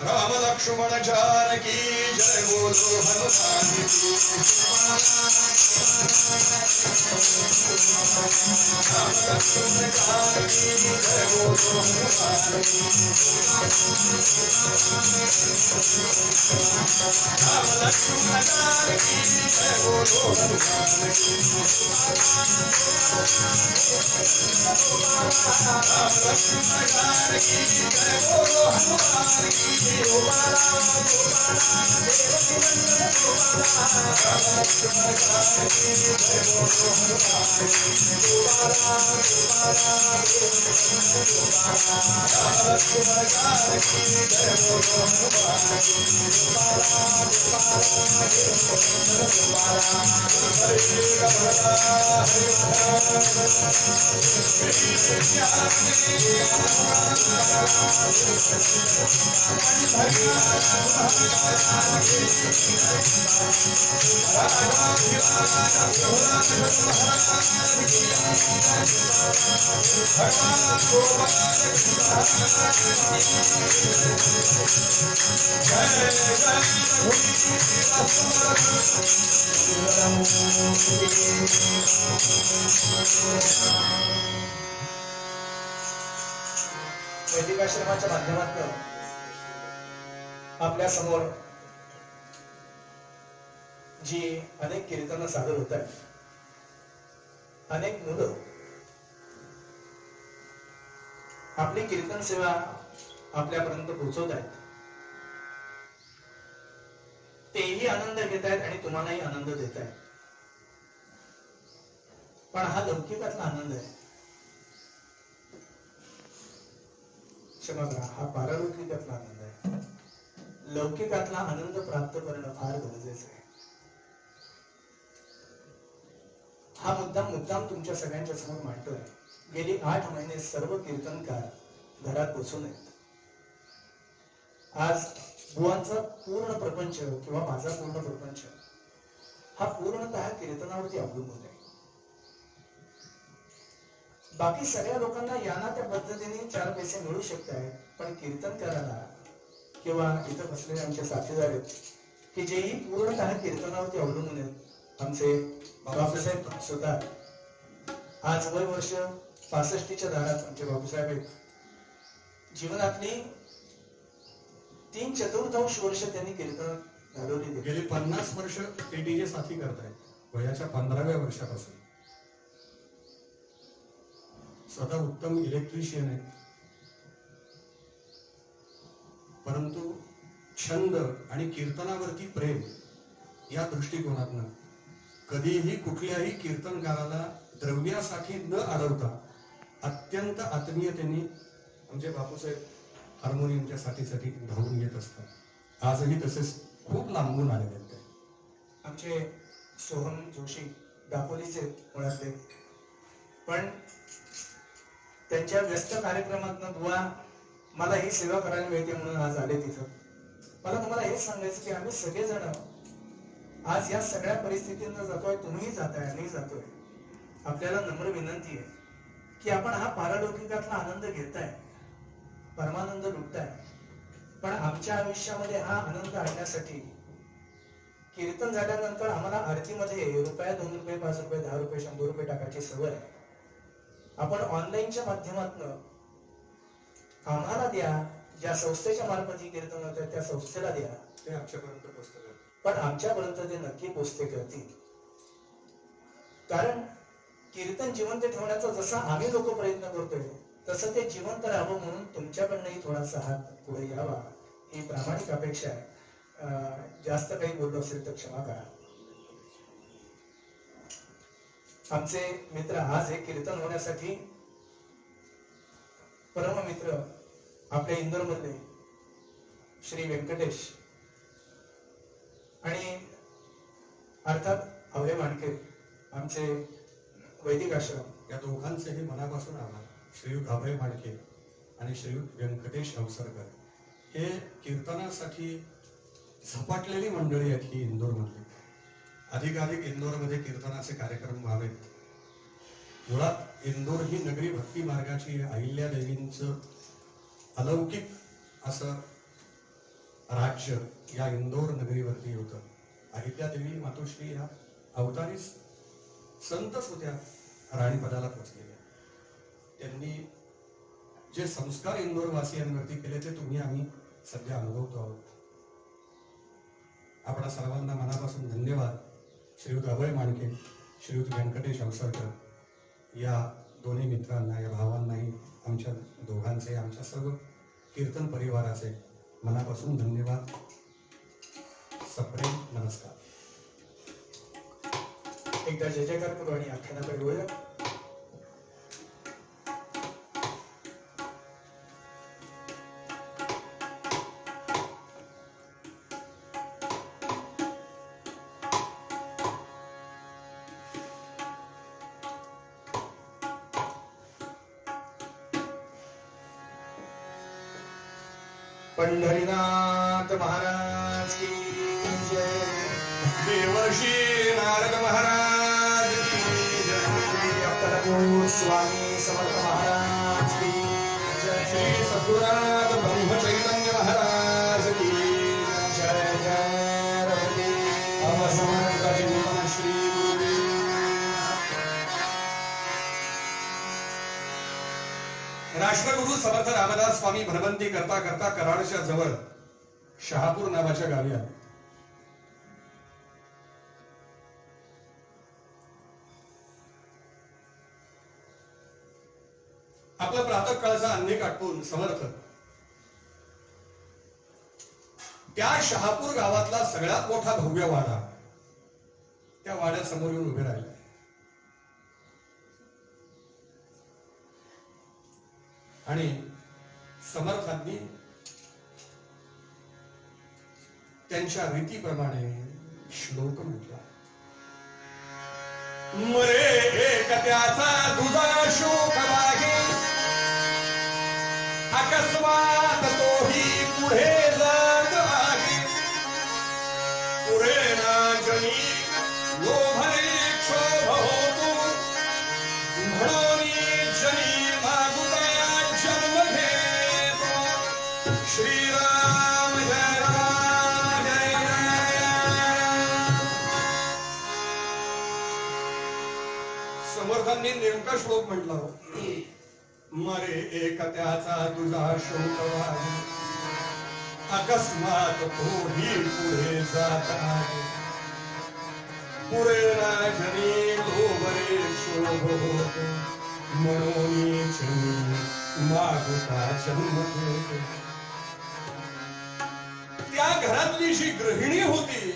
राम लक्ष्मण जानकी जय बोलो हनुमान की राम लक्ष्मण जानकी जय बोलो हनुमान की राम लक्ष्मण जानकी जय बोलो हनुमान की राम लक्ष्मण जानकी जय बोलो हनुमान की वैदिकाश्रमाच्या माध्यमातून आपल्या समोर जी अनेक कीर्तन सादर होत आहेत, अनेक मुलं आपली कीर्तन सेवा आपल्यापर्यंत पोहोचवत आहेत, तेही आनंद घेत आहेत आणि तुम्हालाही आनंद देत आहेत. पण हा लौकिकातला आनंद आहे, क्षमा करा, हा पारलौकिकातला आनंद आहे. लौकिकातला आनंद प्राप्त करणं फार गरजेचं आहे. हा मुद्दाम तुमच्या सगळ्यांच्या समोर मांडतोय. गेली 8 महिने सर्व कीर्तनकार घरात बसून आहेत. आज बुवांचा पूर्ण प्रपंच किंवा माझा पूर्ण प्रपंच हा पूर्णतः कीर्तनावरती अवलंबून आहे. बाकी सगळ्या लोकांना यांना त्या पद्धतीने 4 पैसे मिळू शकत आहेत, पण कीर्तनकाराला किंवा इथं बसलेले आमचे साथीदार आहेत की जेही पूर्णतः कीर्तनावरती अवलंबून आहेत, आमचे बाबासाहेब सुद्धा आज वय वर्ष 65च्या दारात आमचे बाबासाहेब आहेत. जीवनातली 3/4 वर्ष त्यांनी कीर्तन घालवली. गेली 50 वर्ष ते डीजे साथी करतायत. वयाच्या 15व्या वर्षापासून स्वतः उत्तम इलेक्ट्रिशियन आहे, परंतु छंद आणि कीर्तनावरती प्रेम या दृष्टिकोनातून कधीही कुठल्याही कीर्तनकाराला द्रव्यासाठी न अडवता अत्यंत आत्मीयतेने आमचे बापूसाहेब हार्मोनियमच्या साथीसाठी धावून येत असतात. आजही तसेच खूप लांबून आलेले आहेत. आमचे सोहम जोशी दापोलीचे मुळातले, पण त्यांच्या व्यस्त कार्यक्रमातनं बुवा मला ही सेवा करायला मिळते म्हणून आज आले तिथं. मला तुम्हाला हे सांगायचं की आम्ही सगळेजण आज या सगळ्या परिस्थितींना जातोय, तुम्ही जाताय, आम्ही जातोय. आपल्याला नम्र विनंती आहे की आपण हा पारलौकिकातला आनंद घेताय, परमानंद लुटताय, पण आमच्या आयुष्यामध्ये हा आनंद आणण्यासाठी कीर्तन झाल्यानंतर आम्हाला आरतीमध्ये रुपया, 2 रुपये, 5 रुपये, 10 रुपये, 100 रुपये टाकायची सवय आहे. आपण ऑनलाईनच्या माध्यमातून आम्हाला द्या, ज्या संस्थेच्या मार्फत ही कीर्तन होत त्या संस्थेला द्या, ते आमच्यापर्यंत पोहोचतं. पण आमच्यापर्यंत ते नक्की पोचते करतील. कारण कीर्तन जिवंत ठेवण्याचा जसा आम्ही लोक प्रयत्न करतोय, तसं ते जिवंत राहावं म्हणून तुमच्याकडनंही थोडासा हात पुढे यावा ही प्रामाणिक अपेक्षा आहे. जास्त काही बोललो असेल तर क्षमा करा. आमचे मित्र आज हे कीर्तन होण्यासाठी परममित्र आपल्या इंदोर मधले श्री व्यंकटेश आणि अर्थात अभय मांडके आमचे वैदिक आश्रम, या दोघांचेही मनापासून आभार. श्रीयुत अभय मांडके आणि श्रीयुत व्यंकटेश अवसरकर हे कीर्तनासाठी झपाटलेली मंडळी आहेत ही इंदोरमधली. अधिकाधिक इंदोरमध्ये कीर्तनाचे कार्यक्रम व्हावेत. मुळात इंदोर ही नगरी भक्ती मार्गाची अहिल्या देवींचं अलौकिक असं राज्य या इंदोर नगरीवरती होतं. अहिल्या देवी मातोश्री ह्या अवतारी संतच होत्या, राणीपदाला पोचलेल्या. त्यांनी जे संस्कार इंदोर वासियांवरती केले ते तुम्ही आम्ही सध्या अनुभवतो आहोत. आपणा सर्वांना मनापासून धन्यवाद. श्रीयुत अभय मांडके, श्रीयुत व्यंकटेश अवसरकर या दोन्ही मित्रांना, या भावांनाही आमच्या दोघांचे, आमच्या सर्व कीर्तन परिवाराचे मनापासून धन्यवाद. सप्रेम नमस्कार. एकदा जय जयकार करू आणि आख्यानाकडे वळूया. पंढरीनाथ महाराज की जय. देवर्षी नारद महाराज की जय. अक्कलकोट स्वामी समर्थ महाराज की जय. श्री सद्गुरुनाथ ब्रह्म चैतन्य महाराज की जय जय रघुपती समर्थ जीवन श्री गुरु. राष्ट्रगुरु समर्थ रामदास स्वामी भरवंती करता करता कराडच्या जवळ शहापूर नावाच्या गावी आले. आपला प्रातःकाळचा अन्य आटपून समर्थ त्या शहापूर गावातला सगळ्यात मोठा भव्य वाडा, त्या वाड्यासमोर येऊन उभे राहिले. आणि समर्थांनी त्यांच्या रीतीप्रमाणे श्लोक म्हटला. मरे एक त्याचा दुजा शोक मागे, अकस्मात तोही पुढे जात आहे. पुढे ना जनी लोभने क्षोभ होतो, म्हणून जनी मागुया जन्म घेतो. श्रीराम जय राम जय राम. समर्थांनी नेमका श्लोक म्हटला. मरे एक त्याचा तुझा शोक वाहे, अकस्मात तोही पुढे जात आहे. पुढे राजनी लोभरे शोभ होतो, म्हणून मागुता जन्म घेतो. त्या घरातली जी गृहिणी होती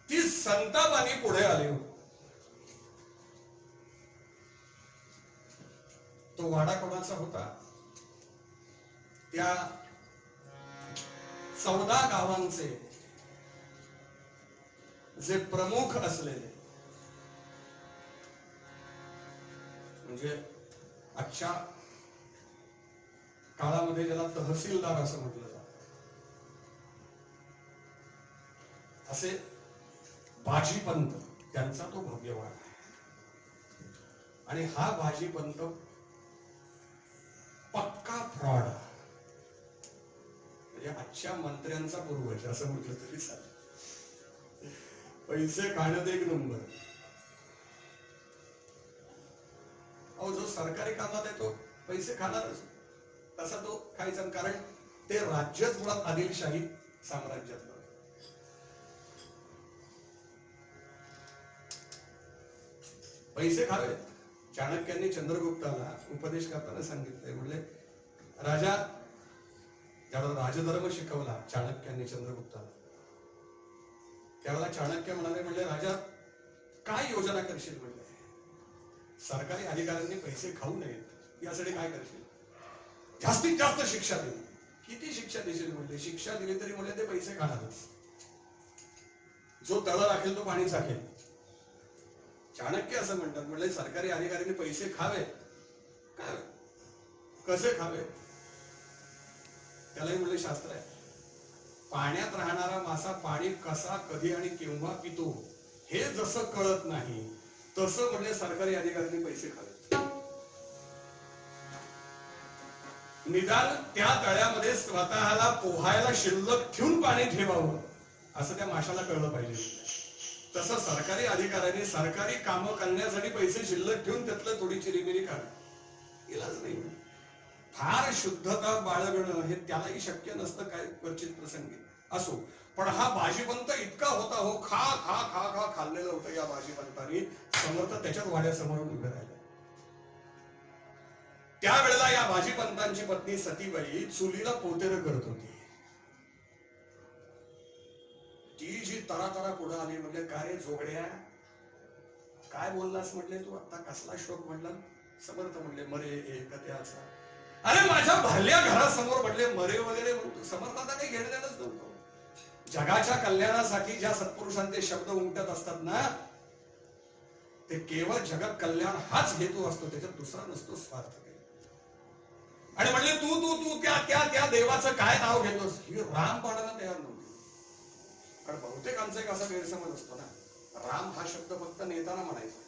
ती संतापाने पुढे आली होती. तो वाडा कोणाचा होता? त्या 14 गावांचे जे प्रमुख असलेले, म्हणजे आजच्या काळामध्ये ज्याला तहसीलदार असं म्हटलं जातं, असे बाजीपंत, त्यांचा तो भव्यवाड आहे. आणि हा बाजीपंत पक्का फ्रॉड, म्हणजे आजच्या मंत्र्यांचा पूर्वज असं म्हटलं तरी चालेल. पैसे खाण्यात एक नंबर. अहो, जो सरकारी कामात आहे तो पैसे खाणारच, तसा तो खायचा. कारण ते राज्यच मुळात आदिलशाही साम्राज्यातलं. पैसे खावे. चाणक्यांनी चंद्रगुप्ताला उपदेश करताना सांगितले, म्हणले राजा, ज्यावेळेला राजधर्म शिकवला चाणक्यांनी चंद्रगुप्ताला, त्यावेळेला चाणक्य म्हणाले, म्हणले राजा काय योजना करशील? म्हणले सरकारी अधिकाऱ्यांनी पैसे खाऊ नयेत यासाठी काय करशील? जास्तीत जास्त शिक्षा दे. किती शिक्षा देशील? म्हणले शिक्षा दिली तरी म्हणले ते पैसे खाणारच. जो तळ राखेल तो पाणी चाखेल. चाणक्य असं म्हणतात, म्हणले सरकारी अधिकाऱ्यांनी पैसे खावे. काय कसे खावे? त्यालाही म्हणले शास्त्र आहे. पाण्यात राहणारा मासा पाणी कसा, कधी आणि केव्हा पितो हे जसं कळत नाही, तसं म्हणले सरकारी अधिकाऱ्यांनी पैसे खावे. निदान त्या तळ्यामध्ये स्वतःला पोहायला शिल्लक ठेवून पाणी ठेवावं असं त्या माशाला कळलं पाहिजे. तसं सरकारी अधिकाऱ्यांनी सरकारी कामं करण्यासाठी पैसे शिल्लक ठेवून त्यातलं थोडी चिरीमिरी काढ इलाज नाही. फार शुद्धता बाळगणं हे त्यालाही शक्य नसतं काय क्वचित प्रसंगी असो. पण हा बाजीपंत इतका होता, हो खा खा खा खा खाल्लेलं होतं या बाजीपंतांनी. समर्थ त्याच्याच वाड्यासमोर उभे राहिले. त्यावेळेला या बाजीपंतांची पत्नी सतीबाई चुलीला पोतेर करत होती. ती जी तरा पुढे आली, म्हणजे काय रे जोगड्या, काय बोललास? म्हटले तू आता कसला श्लोक म्हणला? समर्थ म्हणले मरे एकत्याचा. अरे माझ्या भरल्या घरासमोर म्हटले मरे वगैरे म्हणतो. समर्थाचा काही घेणं देणंच नव्हतं. जगाच्या कल्याणासाठी ज्या सत्पुरुषांचे शब्द उमटत असतात ना, ते केवळ जगत कल्याण हाच हेतू असतो, त्याच्यात दुसरा नसतो स्वार्थ. आणि म्हणले तू तू तू त्या त्या त्या देवाचं काय नाव घेतोस? ही राम पाडायला तयार नव्हती. कारण बहुतेक आमचा एक असा गैरसमज असतो ना, राम हा शब्द फक्त नेताना म्हणायचा.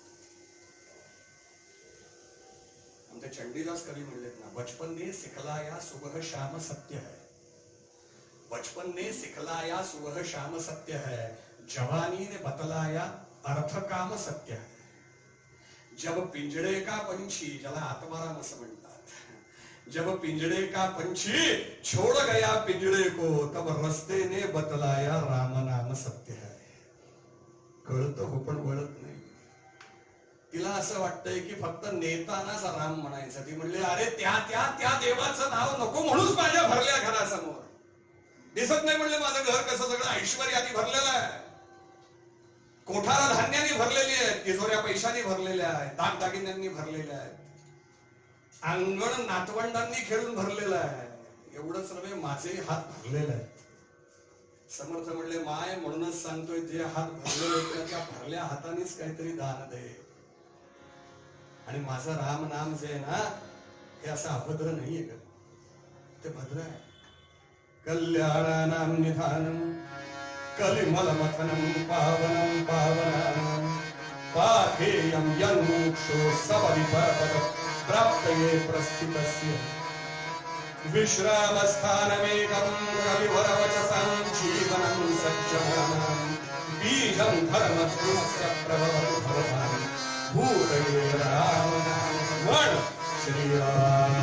आमचे चंडीदास कवी म्हणलेत ना, बचपन ने सिखलाया सुबह शाम सत्य है, बचपन ने सिखलाया सुबह शाम सत्य है, जवानी ने बतलाया अर्थ काम सत्य है. जब पिंजड़े का पंछी, ज्याला आत्माराम असं म्हणतात, जब पिंजड़े का पंछी छोड़ गया पिंजड़े को, तब रस्ते ने बतलाया राम नाम सत्य है. कळतं हो पण वळत नाही. तिला असं वाटतंय की फक्त नेतानाच राम म्हणायचं. ती म्हणले अरे त्या त्या त्या देवाचं नाव नको म्हणूच माझ्या भरल्या घरासमोर दिसत नाही. म्हणले माझं घर कसं सगळं ऐश्वर्याने भरलेलं आहे, कोठारा धान्याने भरलेली आहे, तिजोऱ्या पैशाने भरलेल्या आहेत, दागदागिन्यांनी भरलेल्या आहेत, अंगण नातवंडांनी खेळून भरलेलं आहे. एवढंच नव्हे, माझे हात भरलेले आहेत. समर्थ म्हणले माय म्हणूनच सांगतोय, जे हात भरलेले होते त्या भरल्या हातानेच काहीतरी दान दे. आणि माझं राम नाम जे आहे ना, हे असं अभद्र नाहीये का, ते भद्र आहे. कल्याणानां निधानम कलिमल मथनम पावनम पावनानां पाथेयं यन्मोक्षो सपरिपद प्राप्तये प्रस्थितस्य विश्रामस्थानमेकं रविवरवचसां जीवनं सज्जनानां बीजं धर्मस्य प्रभवतु भवतां भूतये राम नाम श्रीराम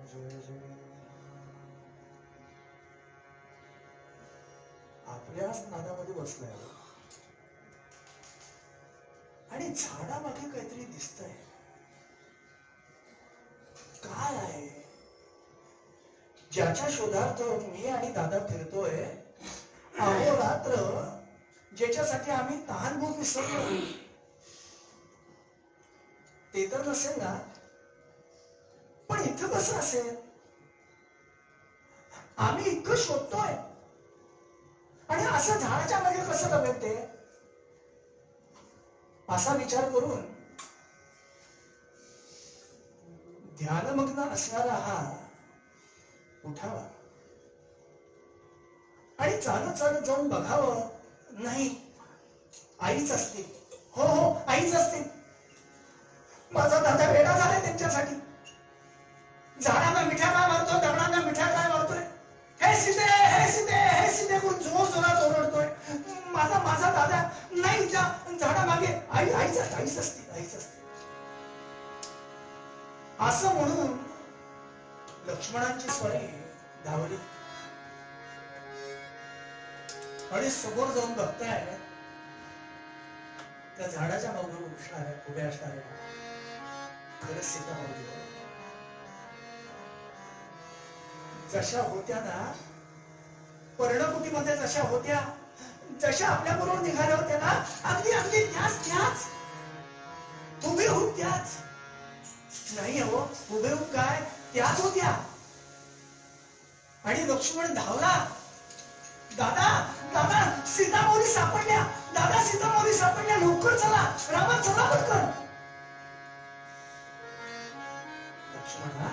जय राम. आपल्या स्नानामध्ये बसलाय आणि झाडामागे काहीतरी दिसतंय. काय आहे? ज्याच्या शोधार्थ मी आणि दादा फिरतोय अहोरात्र, ज्याच्यासाठी आम्ही तहानभूक विसरलो ते तर नसेल ना, पण इथं कसं असेल? आम्ही इतकं शोधतोय आणि असं झाडाच्या मागे कसं लपेल ते? असा विचार करून ध्यानमग्न असणारा हा उठावा आणि चालत चालत जाऊन बघावं. नाही, आईच असते. हो हो, आईच असते. माझा दादा वेडा झालाय त्यांच्यासाठी. झाडांना मिठ्या काय मारतोय, दगडांना मिठ्या काय मारतोय. हे सीते, हे सीते, हे सीते कोण जोर जोरात ओरडतोय. माझा दादा नाही, त्या झाडामागे आईच असते, आईच असते, आईच असते असं म्हणून लक्ष्मणांची स्वारी धावली आणि समोर जाऊन बघताय त्या झाडाच्या मागे उभ्या असणाऱ्या खरंच सीता मावली जशा होत्या ना, पर्णकुटीमध्ये जशा होत्या, जशा आपल्या बरोबर निघाल्या होत्या ना, अगदी अगदी त्याच हुबेहूब त्याच. नाही हो, हुबेहूब काय, त्याच होत्या. आणि लक्ष्मण धावला. दादा दादा, सीतामावली सापडल्या. दादा, सीतामावली सापडल्या. लवकर चला, रामा चला पटकन. लक्ष्मणा,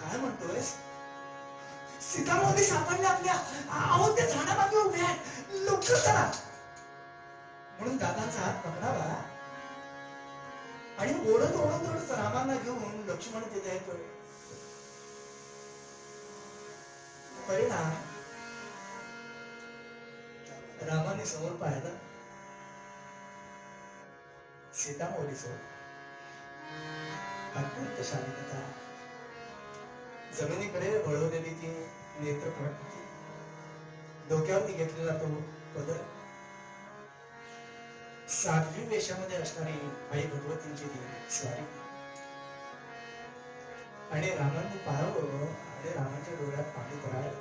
काय म्हणतोय? सीतामावली सापडल्या आपल्या. अहो, त्या झाडामागे उभ्या आहेत, लवकर चला. म्हणून दादांचा हात पकडावा आणि ओढत ओढत ओढत रामांना घेऊन लक्ष्मण तिथे येतोय. परिणाम, रामाने समोर पाहिलं सीतामावली समोर अत्यंत शांतता, जमिनीकडे वळवलेली ती नेत्रपट, डोक्यावरती घेतलेला तो पदर, साध्वी वेशामध्ये असणारी आई भगवतींची ती स्वारी. आणि रामाने पाहावं आणि रामाच्या डोळ्यात पाणी पडायला.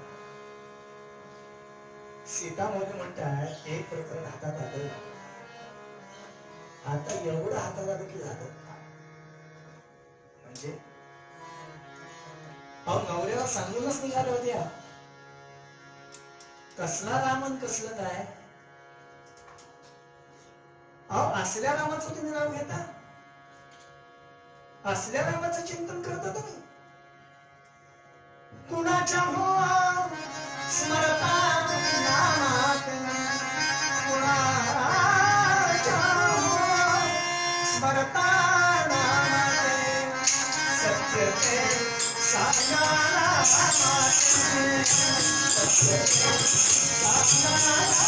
सीतामावली म्हणतात, एक प्रकरण हातात आलं, आता एवढं हातात आलं की झालं. म्हणजे अहो, नवऱ्याला सांगूनच निघाल्या होत्या. कसला रामन कसलं काय? अहो, असल्या रामाचं तुम्ही नाव घेता, असल्या रामाचं चिंतन करता तुम्ही. कुणाच्या हो स्मरता नामात, कुणाच्या हो स्मरता नामात, सत्य ते साच्या नामात, सत्य ते साच्या नामात.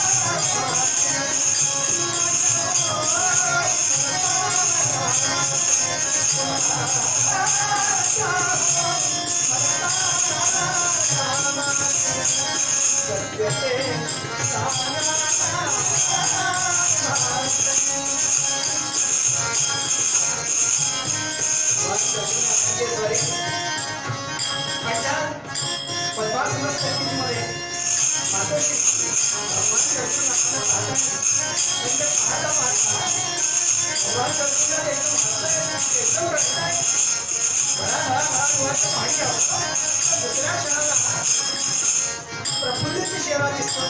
प्रफुल्लीची सेवा दिसतो,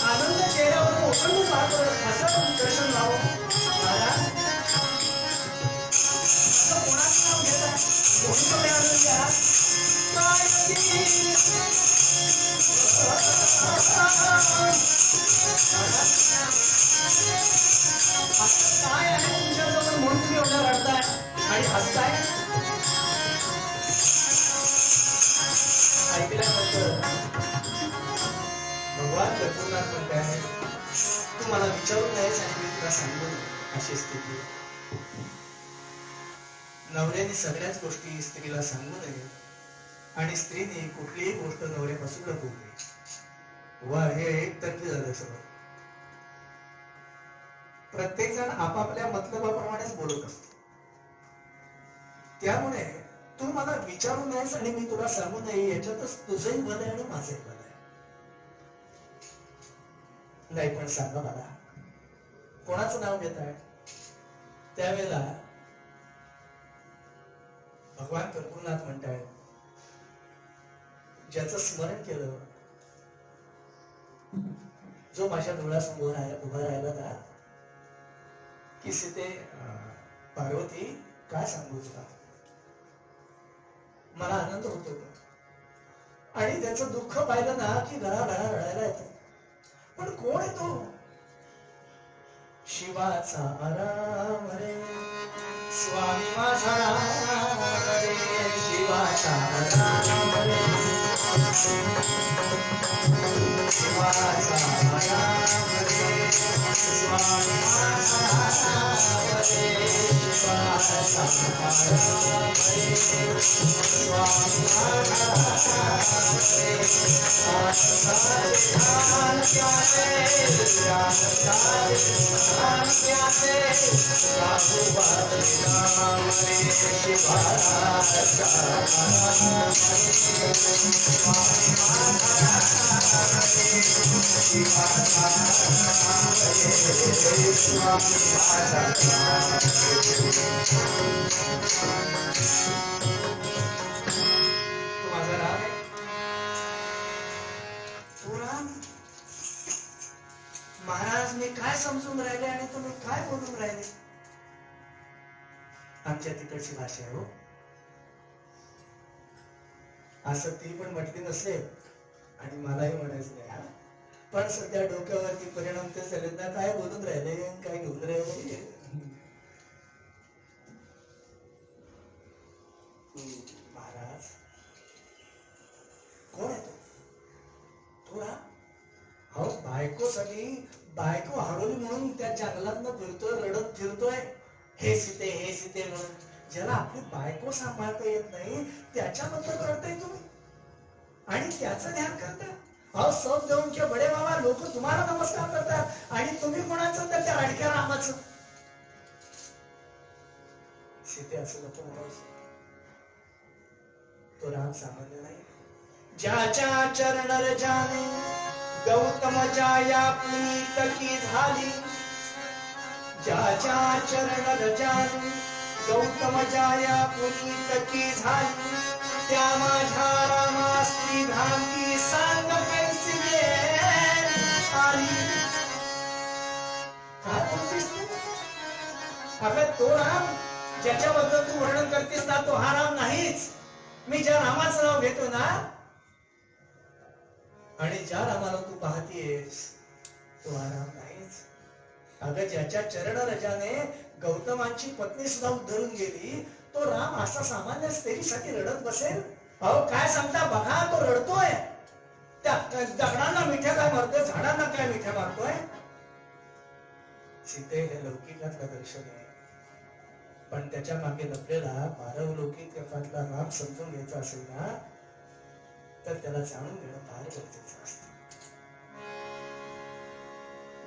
आनंद चेहऱ्यावर ओसंडून वाहतो, असं दर्शन व्हावं. महाराज, असं कोणाचं नाव घेतात? कोणी तुम्ही आनंदी आहात? असं काय आहे तुमच्याजवळ म्हणून तुम्ही एवढं रडताय आणि हसताय? ऐकल्यानंतर भगवान जगन्नाथ म्हणताय, तू मला विचारून नाहीस आणि मी तुला सांगून अशी स्थिती. नवऱ्याने सगळ्याच गोष्टी स्त्रीला सांगू नये आणि स्त्रीने कुठलीही गोष्ट नवऱ्यापासून लपवू नये. वा, हे एकतर्फी झालं सगळं. प्रत्येक जण आपापल्या मतलबाप्रमाणेच बोलत असतो. त्यामुळे तू मला विचारू नयेस आणि मी तुला सांगू नये, याच्यातच तुझंही भलं आहे आणि माझंही भलं आहे. नाही पण सांगा मला, कोणाचं नाव घेताय? त्यावेळेला भगवान कर्पूरनाथ म्हणतायत, ज्याचं स्मरण केलं, जो माझ्या डोळ्यासमोर उभा राहिला ना, की सीते पार्वती काय सांगू तुला, मला आनंद होतो. आणि त्याचं दुःख पाहिलं ना की घराघरा रडायला येतं. पण कोण आहे तो? शिवाचा आराम रे स्वामी माझा राम रे, शिवाचा आराम रे शिवाचा आराम रे स्वामी माझा राम रे, शिवाचा आराम रे स्वामी माझा राम रे, ध्यान प्यासे ध्यान प्यासे राघुवर राम रे, शिवाचा आराम रे स्वामी माझा राम रे, शिवाचा आराम रे स्वामी माझा राम तो माझा राम आहे, तो राम. महाराज मी काय समजून राहिले आणि तुम्ही काय बोलून राहिले? आमच्या तिकडची भाषा आहे हो. असं ती पण म्हटली नसेल आणि मलाही म्हणायचं नाही. पण सध्या डोक्यावरती परिणाम ते झाले ना, काय बोलून राहिले, काय घेऊन राहिले. महाराज कोण आहे तो राम? अहो बायकोसाठी, बायको हरवली म्हणून त्या जंगलात फिरतोय, रडत फिरतोय, हे सीते म्हणून. ज्याला आपली बायको सांभाळता येत नाही त्याच्याबद्दल करताय तुम्ही आणि त्याचं ध्यान करता. अहो सब देऊन के बडे बाबा लोक तुम्हाला नमस्कार करतात आणि तुम्ही कोणाचं? तर त्या अडक्या रामाचं. सीते असं नको म्हणून. तो राम सामान्य नाही. ज्याच्या चरण रजाने गौतम जाया पुनीत की झाली, ज्याच्या चरण रजाने गौतम जाया पुनीत की झाली, त्या माझ्या रामा स्त्री भ्रांती सांग कैसी आली. काय बोलतेस तू? अगं तो राम ज्याच्याबद्दल तू वर्णन करतेस ना, तो हा राम नाहीच. मी ज्या रामाचं नाव घेतो ना आणि ज्या रामाला तू पाहतीयस तो हा राम नाहीच. अगं ज्याच्या चरण रजाने गौतमांची पत्नी सुद्धा उद्धरून गेली, तो राम असा सामान्य स्त्रीसाठी रडत बसेल? अहो काय सांगता बघा, तो रडतोय. त्या दगडांना मिठ्या काय मारतोय, झाडांना काय मिठ्या मारतोय. सीते हे लौकिकातलं दर्शन आहे, पण त्याच्या मागे लपलेला पारलौकिक जगातला राम समजून घ्यायचा असेल ना, तर त्याला जाणून घेणं फार गरजेचं असतं.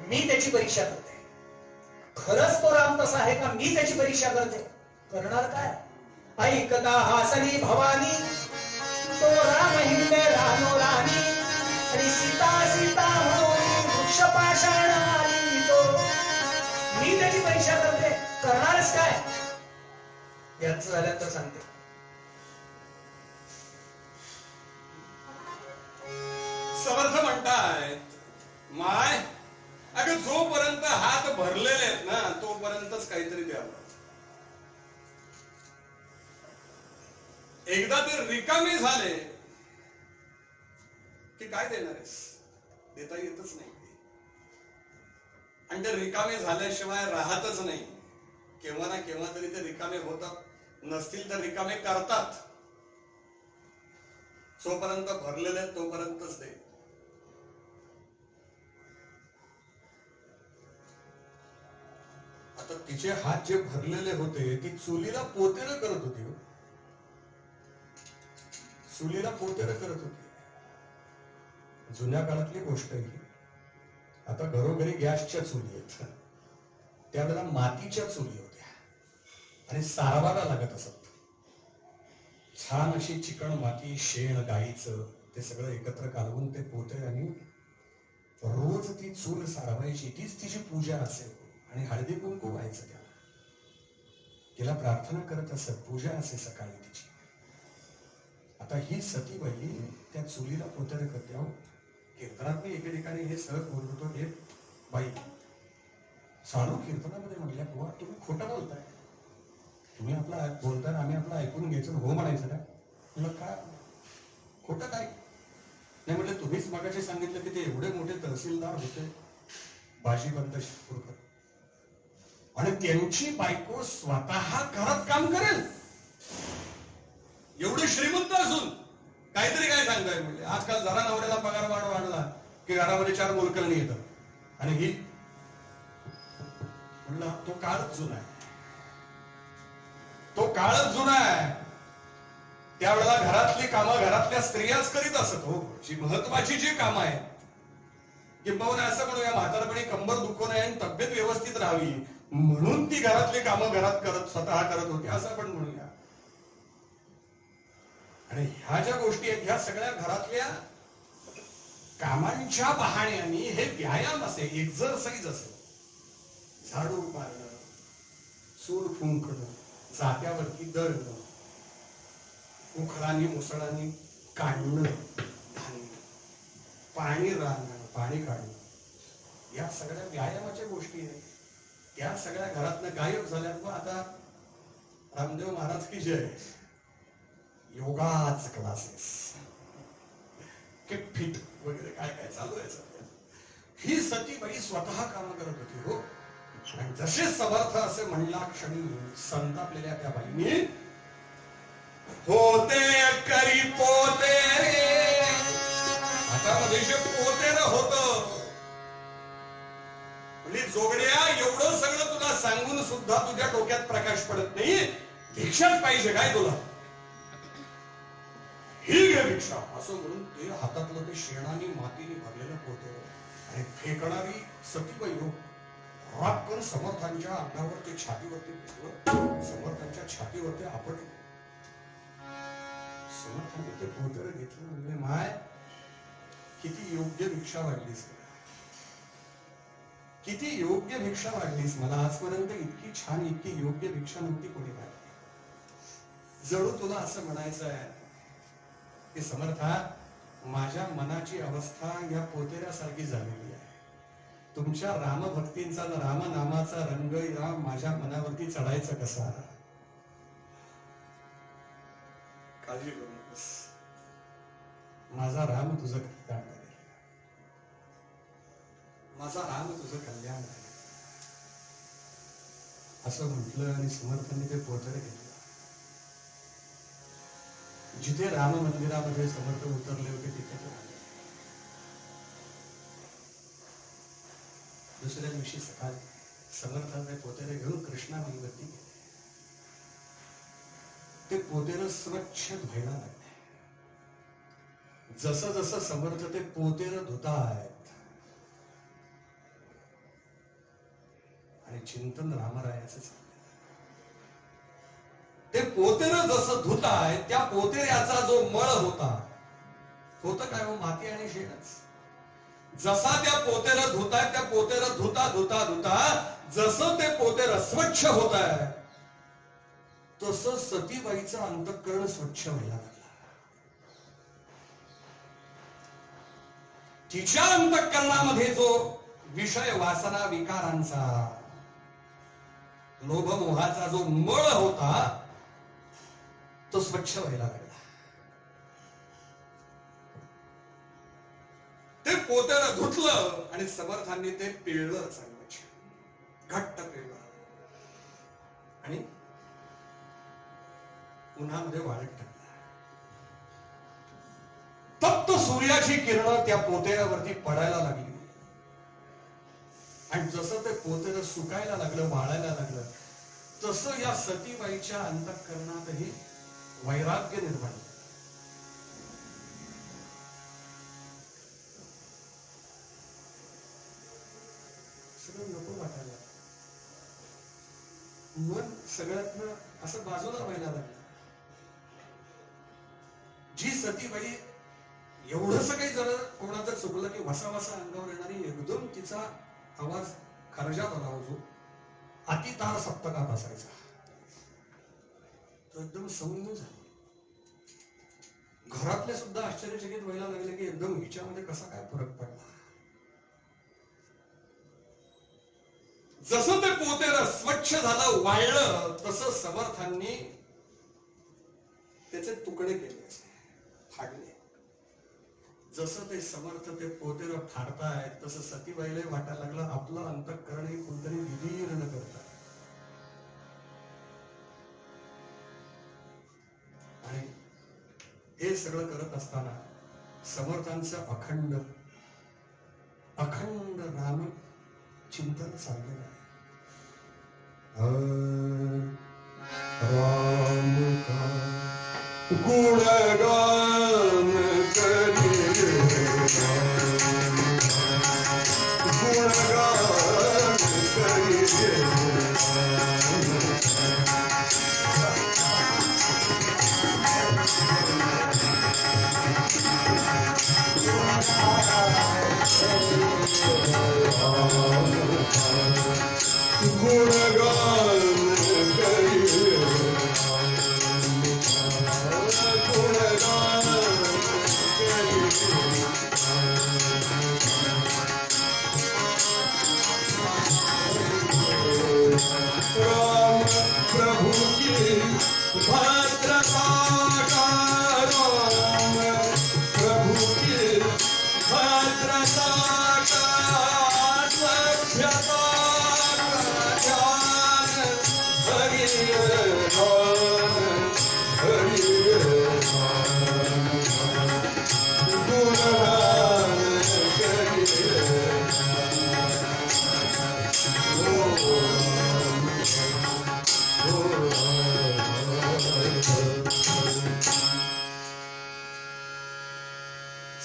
मी त्याची परीक्षा करते. खरंच तो राम तसा आहे का? मी त्याची परीक्षा करते. करणार काय? ऐकता हासली भवानी, तो राम हिंडे रानो राणी, आणि सीता सीता म्हणून वृक्ष पाषाण आली तो. मी त्याची परीक्षा करते. करणारच काय? यांचं झाल्यानंतर सांगते. समर्थ म्हणतायत, माय अगं जोपर्यंत हात भरलेले आहेत ना तोपर्यंतच काहीतरी द्यावं. एकदा ते रिकामे झाले की काय देणार आहेस? देता येतच नाही. आणि ते रिकामे झाल्याशिवाय राहतच नाही. केव्हा ना केव्हा तरी ते रिकामे होतात, नसतील तर रिकामे करतात. जोपर्यंत भरलेले आहेत तोपर्यंतच दे. आता तिचे हात जे भरलेले होते ती चुलीला पोतेर करत होती. चुलीला पोतेर करत होती. जुन्या काळातली गोष्ट आहे. आता घरोघरी गॅसच्या चुली आहेत. त्यावेळेला मातीच्या चुली होत्या आणि सारवायला लागत असत. छान अशी चिकण माती, शेण गाईचं ते सगळं एकत्र कालवून ते पोते आणि रोज ती चूल सारवायची, तीच तिची पूजा असेल आणि हळदी कुंकू व्हायचं त्याला. तिला प्रार्थना करत असत, पूजा असे सकाळी तिची. आता ही सतीबाई त्या चुलीला पोतर करते. अहो कीर्तनात मी एके ठिकाणी हे सहज बोलतो, हे बाई चालू कीर्तनामध्ये म्हटल्या, बुवा तुम्ही खोटं बोलताय, तुम्ही आपला बोलताय, आम्ही आपलं ऐकून घ्यायचं, हो म्हणायचं ना. तुला काय खोटं काय नाही म्हटलं, तुम्हीच मगाशी सांगितलं की ते एवढे मोठे तहसीलदार होते बाजीबंद शिरपूरकर, आणि त्यांची बायको स्वतः घरात काम करेल, एवढे श्रीमंत असून काहीतरी काय सांगताय. म्हणजे आजकाल जरा नवऱ्याला पगार वाढला की घरामध्ये 4 मोलकरणी येतात, आणि ही म्हणलं तो काळच जुना आहे, तो काळच जुना आहे. त्यावेळेला घरातली कामं घरातल्या स्त्रियाच करीत असत. हो, जी महत्वाची जी कामं आहेत, किंबहुना असं म्हणूया म्हातारपणी कंबर दुखू नये आणि तब्येत व्यवस्थित राहावी म्हणून ती घरातली कामं घरात करत स्वतः करत होती, असं आपण म्हणूया. आणि ह्या ज्या गोष्टी आहेत, ह्या सगळ्या घरातल्या कामांच्या बहाण्याने हे व्यायाम असे, एक्झरसाइज असे, झाडू मारणं, चूल फुंकणं, जात्यावरती दळणं, उखळांनी मुसळांनी काढणं धान्य, पाणी राहणं, पाणी काढणं, या सगळ्या व्यायामाच्या गोष्टी आहेत. त्या सगळ्या घरातनं गायब झाल्या. मग आता रामदेव महाराज की जय, योगाच क्लासेस, किट फिट वगैरे काय काय चालू आहे सध्या. ही सतीबाई स्वतः काम करत होती. हो, आणि जसे समर्थ असे म्हणला क्षणी संतापलेल्या त्या बाईने, होते करी पोते रे, हातामध्ये जे पोतेर होत, म्हणजे जोगड्या एवढं सगळं तुला सांगून सुद्धा तुझ्या डोक्यात प्रकाश पडत नाही, भिक्षाच पाहिजे काय तुला, ही घे भिक्षा, असं म्हणून ते हातातलं ते शेणाने मातीने भरलेलं पोते आणि फेकणारी सतीबाई हो, रापकन समर्थांच्या अंगावरती छातीवरती फेकलं, समर्थांच्या छातीवरती आपटलं. समर्थांनी ते पोतर घेतलं, म्हणजे माय किती योग्य भिक्षा वाढलीस, किती योग्य भिक्षा वाढलीस, मला आजपर्यंत इतकी छान इतकी योग्य भिक्षा नव्हती कोणी वाढली. जणू तुला असं म्हणायचं आहे की समर्था, माझ्या मनाची अवस्था या पोतेऱ्यासारखी झालेली आहे. तुमच्या रामभक्तींचा रामनामाचा रंग या माझ्या मनावरती चढायचा कसा, काळजी करू नकोस, माझा राम तुझं कल्याण करेल, माझा राम तुझं कल्याण करेल, असं म्हटलं. आणि समर्थांनी ते पोतर घेतलं. जिथे राम मंदिरामध्ये समर्थ उतरले होते तिथे ते आले. दुसऱ्या दिवशी सकाळी समर्थांचे पोतेरे घेऊन कृष्णामाईवरती गेले. ते पोतेर स्वच्छ धुवायला लागले. जसं जसं समर्थ ते पोतेर धुतायत आणि चिंतन रामरायाचं चाललंय. ते पोतेर जसं धुताय, त्या पोतेऱ्याचा जो मळ होता, होतं काय हो, माती आणि शेणच. जसा त्या पोतेर धुताय, त्या पोतेर धुता धुता धुता जसं ते पोतेर स्वच्छ होत आहे, तसं सतीबाईचं अंतःकरण स्वच्छ व्हायला लागला. तिच्या अंतःकरणामध्ये जो विषय वासना विकारांचा, लोभ मोहाचा जो मळ होता, तो स्वच्छ व्हायला लागला. ते पोतेर धुतलं आणि समर्थांनी ते पिळलं, चांगलं घट्ट पिळलं आणि उन्हामध्ये वाळत टाकलं. तप्त सूर्याची किरण त्या पोतेऱ्यावरती पडायला लागली आणि जसं ते पोतेर सुकायला लागलं, वाळायला लागलं, तसं या सतीबाईच्या अंतःकरणातही वैराग्य निर्माण झालं. सगळं नको वाटायला, मन सगळ्यातनं असं बाजूला व्हायला लागलं. जी सतीबाई एवढंच काही जर कोणाचं चुकलं की वसा वसा अंगावर येणारी एकदम तिचा आवाज खर्जात आला होतो. अतितार सप्तकात असायचा. तो एकदम सौम्य झाला. घरातले सुद्धा आश्चर्यचकित व्हायला लागले की एकदम हिच्यामध्ये कसा काय फरक पडला. जसं ते पोतेर स्वच्छ झालं, वाळलं, तसं समर्थांनी त्याचे तुकडे केले, फाडले. जसं ते समर्थ ते पोतेर फाडतायत तसं सतीबाईला वाटायला लागलं आपलं अंतःकरण हे कोणतरी विदीर्ण करताय. आणि हे सगळं करत असताना समर्थांचं अखंड अखंड राम चिंतन चाललेलं आहे. राम का गुणगान करिए, गुणगान करिए. राम प्रभु की भद्रता का, राम प्रभु की भद्रता का, सभ्यता का ध्यान हरिये राम, हरिये राम, गुणगान करिए.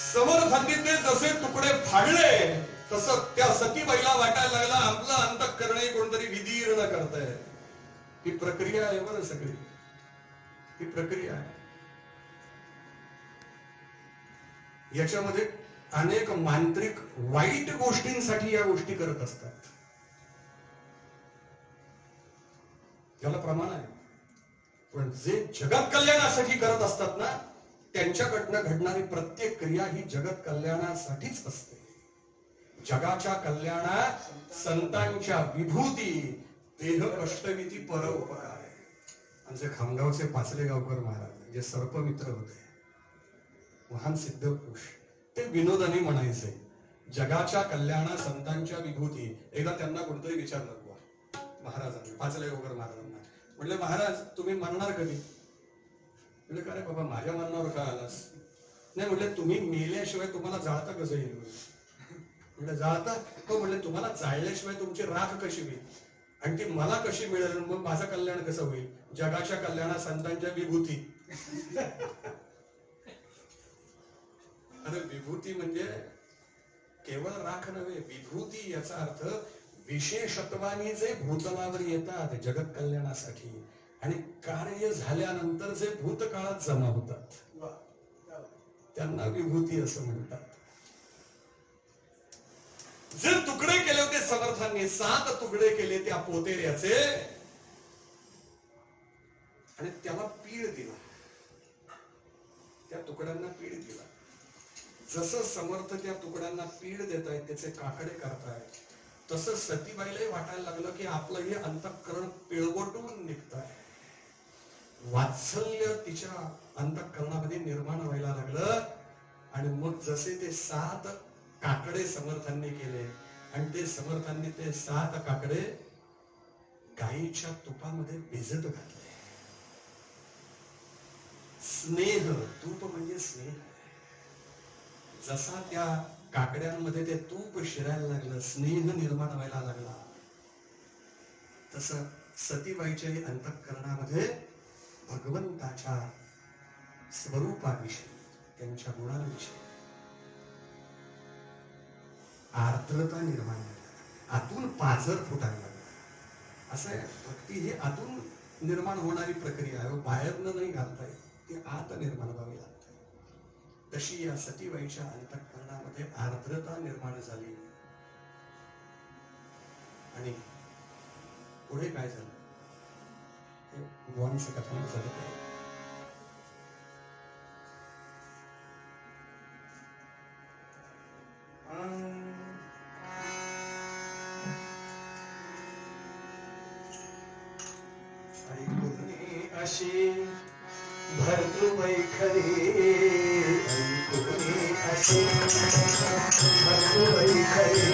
समर्थांनी ते जसे तुकडे फाडले तसं त्या सतीबाईला वाटायला लागला आपलं अंतःकरण कोणतरी विदीर्ण करतंय. ही प्रक्रिया आहे बरं सगळी, ही प्रक्रिया आहे. याच्यामध्ये अनेक मांत्रिक वाईट गोष्टींसाठी या गोष्टी करत असतात. याला प्रमाण आहे. पण जे जगत कल्याणासाठी करत असतात ना, त्यांच्याकडनं घडणारी प्रत्येक क्रिया ही जगत कल्याणासाठीच असते. जगाच्या कल्याणात संतांच्या विभूती देह कष्टविधी पर उपकार. आमचे खामगावचे पाचलेगावकर महाराज जे सर्पमित्र होते, महान सिद्ध पुरुष, ते विनोदाने म्हणायचे जगाच्या कल्याणा संतांच्या विभूती. एकदा त्यांना कोणतरी विचारलं महाराजांनी, पाचलेगावकर महाराजांना, म्हटले महाराज तुम्ही मरणार कधी? म्हटले का रे बाबा माझ्या मरणावर का आलास? नाही म्हटले तुम्ही मेल्याशिवाय तुम्हाला जाळता कसं येईल? म्हटलं जाळता हो. म्हटले तुम्हाला जाळल्याशिवाय तुमची राख कशी होईल आणि ती मला कशी मिळेल? मग माझं कल्याण कसं होईल? जगाच्या कल्याणा संतांच्या विभूती. अरे विभूती म्हणजे केवळ राख नव्हे, विभूती याचा अर्थ विशेषत्वाने जे भूतलावर येतात जगत कल्याणासाठी आणि कार्य झाल्यानंतर जे भूतकाळात जमा होतात त्यांना विभूती असं म्हणतात. जे तुकडे केले होते समर्थांनी, 7 तुकडे केले त्या पोतेऱ्याचे आणि त्याला पीळ दिला, त्या तुकड्यांना पीळ दिला. जसं समर्थ त्या तुकड्यांना पीळ देत आहेत, त्याचे काकडे करतायत, तसं सतीबाईलाही वाटायला लागलं की आपलं हे अंतःकरण पिळवटून निघत आहे. वात्सल्य तिच्या अंतःकरणामध्ये निर्माण व्हायला लागलं. आणि मग जसे ते 7 काकडे समर्थांनी केले आणि ते समर्थांनी ते 7 काकडे गाईच्या तुपामध्ये भिजत घातले. स्नेह, तूप म्हणजे स्नेह. जसा त्या काकड्यांमध्ये ते तूप शिरायला लागलं, स्नेह निर्माण व्हायला लागला, तसं सतीबाईच्याही अंतःकरणामध्ये भगवंताच्या स्वरूपाविषयी, त्यांच्या गुणांविषयी आर्द्रता निर्माण झाली. आतून पाझर फुटायला लागला. असं आहे, भक्ती ही आतून निर्माण होणारी प्रक्रिया आहे, बाहेरनं नाही घालता येत, ती आत निर्माण व्हावी लागते. तशी या सतीबाईच्या अंतःकरणामध्ये मध्ये आर्द्रता निर्माण झाली आणि पुढे काय झालं हे भगवानच्या कथानक झालं. अशी भर्तृवैखरी ऐकुनी अशी भर्तृवैखरी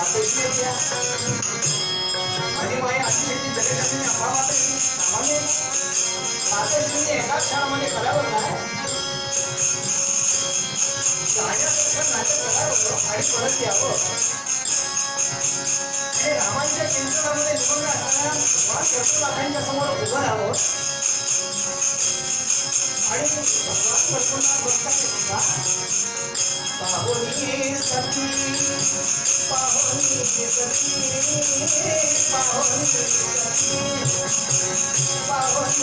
सज्जनानी आणि माई आदिशक्ती जगदीने नावाने मातेश्रीने एका क्षणामध्ये करावं काय आणि परत यावं. आणि रामांच्या चिंतनामध्ये निमग्न असताना भगवान परशुरामांच्या समोर उभं राहावं आणि भगवान परशुराम बोलतात सुद्धा पाहुनी सती पाहुनी सती पाहुनी सती पाहुनी सती पाहुनी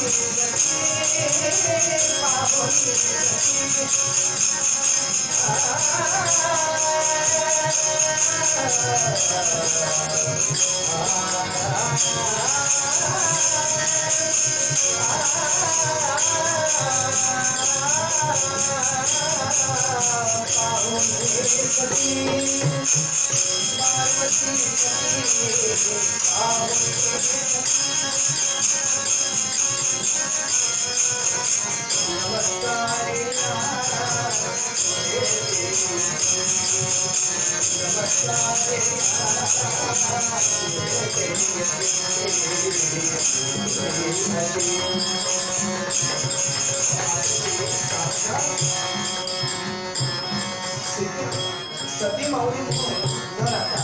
सती माऊली म्हणून न राहता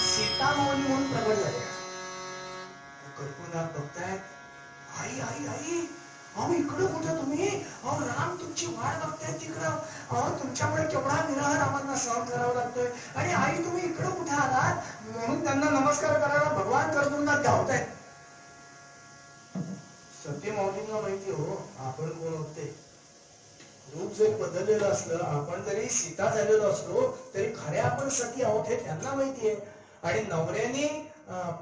सीता माऊली म्हणून प्रगट झाल्या. कल्पना बघताय आई आई आई अहो इकडं कुठं तुम्ही अहो राम तुमची वाट बघताय तिकडं अहो तुमच्यामुळे केवढा विरह रामांना सहन करावा लागतोय आणि आई तुम्ही इकडं कुठे आलात म्हणून त्यांना नमस्कार करायला भगवान कर्पूंना धावताय. सती माऊलींना माहिती हो आपण कोण होते. रूप जरी बदललेलं असलं आपण जरी सीता झालेलो असलो तरी खऱ्या आपण सती आहोत हे त्यांना माहितीये. आणि नवऱ्याने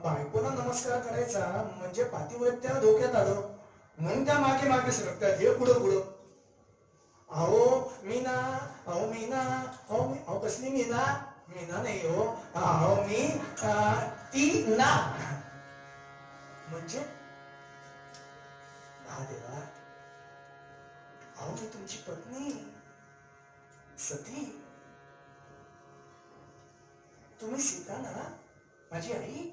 बायकोला नमस्कार करायचा म्हणजे पातिव्रत्य धोक्यात आलं म्हणून त्या मागे मागे सरकतात हे पुढं पुढं. अहो मीना अहो मीना अहो मी अहो कसली मीना मीना नाही हो अहो मी ती ना म्हणजे देवा अहो मी तुमची पत्नी सती तुम्ही सीता ना माझी आई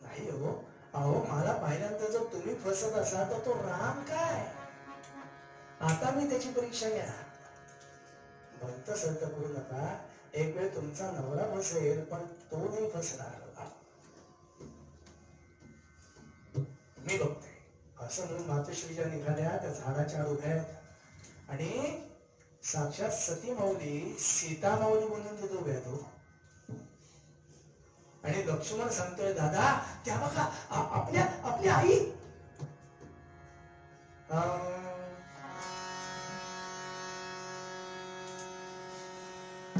नाही हो अहो मला पहिल्यांदा जर तुम्ही फसत असाल तर तो राम काय आता मी त्याची परीक्षा घ्या. भक्त सत करू नका. एक वेळ तुमचा नवरा फसेल पण तो नाही फसणार मी बघते असं म्हणून मातोश्रीच्या निघाल्या त्या झाडाच्या उभ्या आणि साक्षात सती माऊली सीता माऊली म्हणून तिथे उभ्या तो. आणि लक्ष्मण सांगतोय दादा त्या बघा आपली आई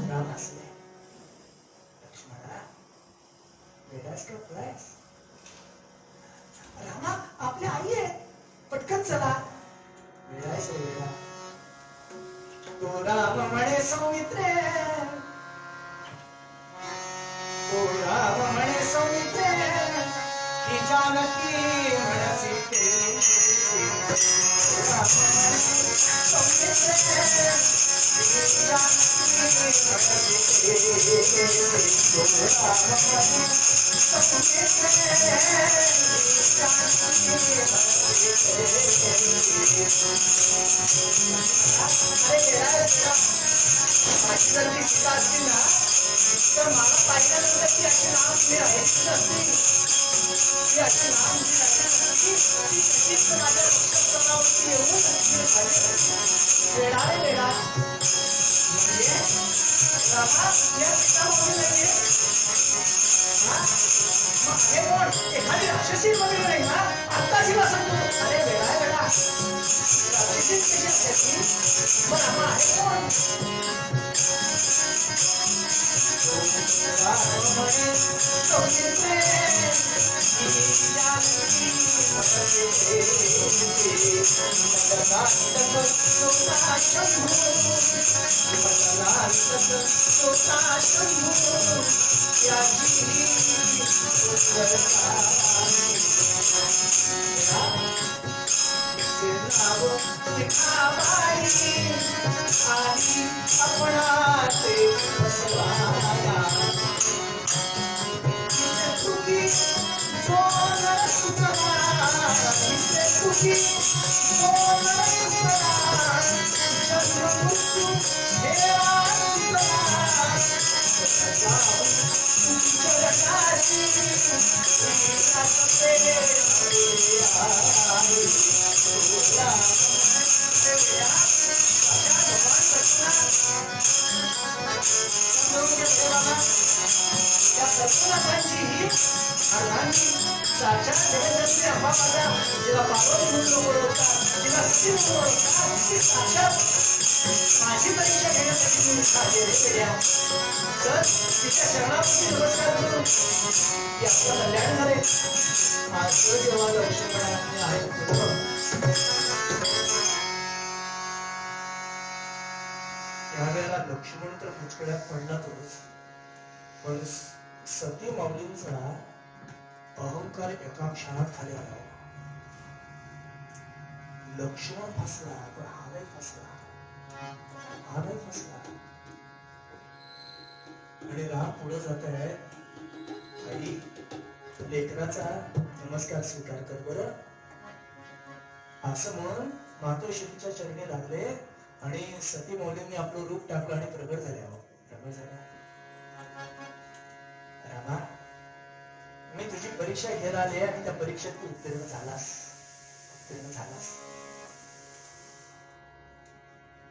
राम असले लक्ष्मणा वेडास करतोयस रामा आपली आई आहे पटकन चला. वेडास वेडा तो राम म्हणे सौमित्रे तो राम म्हणे सौमित्रे ही जानकी म्हणे सीते राम म्हणे सौमित्रे ही जानकी म्हणे सीते राम म्हणे सौमित्रे जर ती सीता असती ना तर मला पाहिल्यानंतर ती अशी नाव मी राहायची नसती. की अशी नाम घेण्यासाठी ती कशीच माझ्या वक्षस्थळावरती येऊन स्थिर झाली. वेडा रे वेडा, म्हणजे रामा या पितामही नाहीये. मग हे कोण? एखादी राक्षसी वगैरे नाही ना? आता जिला सांगतो. अरे वेडा वेडा, राक्षसीच कशी असायची? मग रामा आहे कोण? माझी परीक्षा घेण्यासाठी मी निघाले रे वेड्या. तर तिच्या चरणापासून नमस्कार करून की आपलं कल्याण झाले. आज जेव्हा लक्ष्मण आहे त्यावेळेला लक्ष्मण तर पुचकड्यात पडलाच, पण सती माऊलींचा अहंकार एका क्षणात खाली आला. लक्ष्मण फसला, पण हा नाही फसला. आणि राम पुढे जात आहे. आई, लेकराचा नमस्कार स्वीकार कर बरं, असं म्हणून मातोश्रीच्या चरणी लागले आणि सती मौलींनी आपलं रूप टाकलं आणि प्रगट झाल्या. रामा, मी तुझी परीक्षा घ्यायला आले आणि त्या परीक्षेत तू उत्तीर्ण झालास.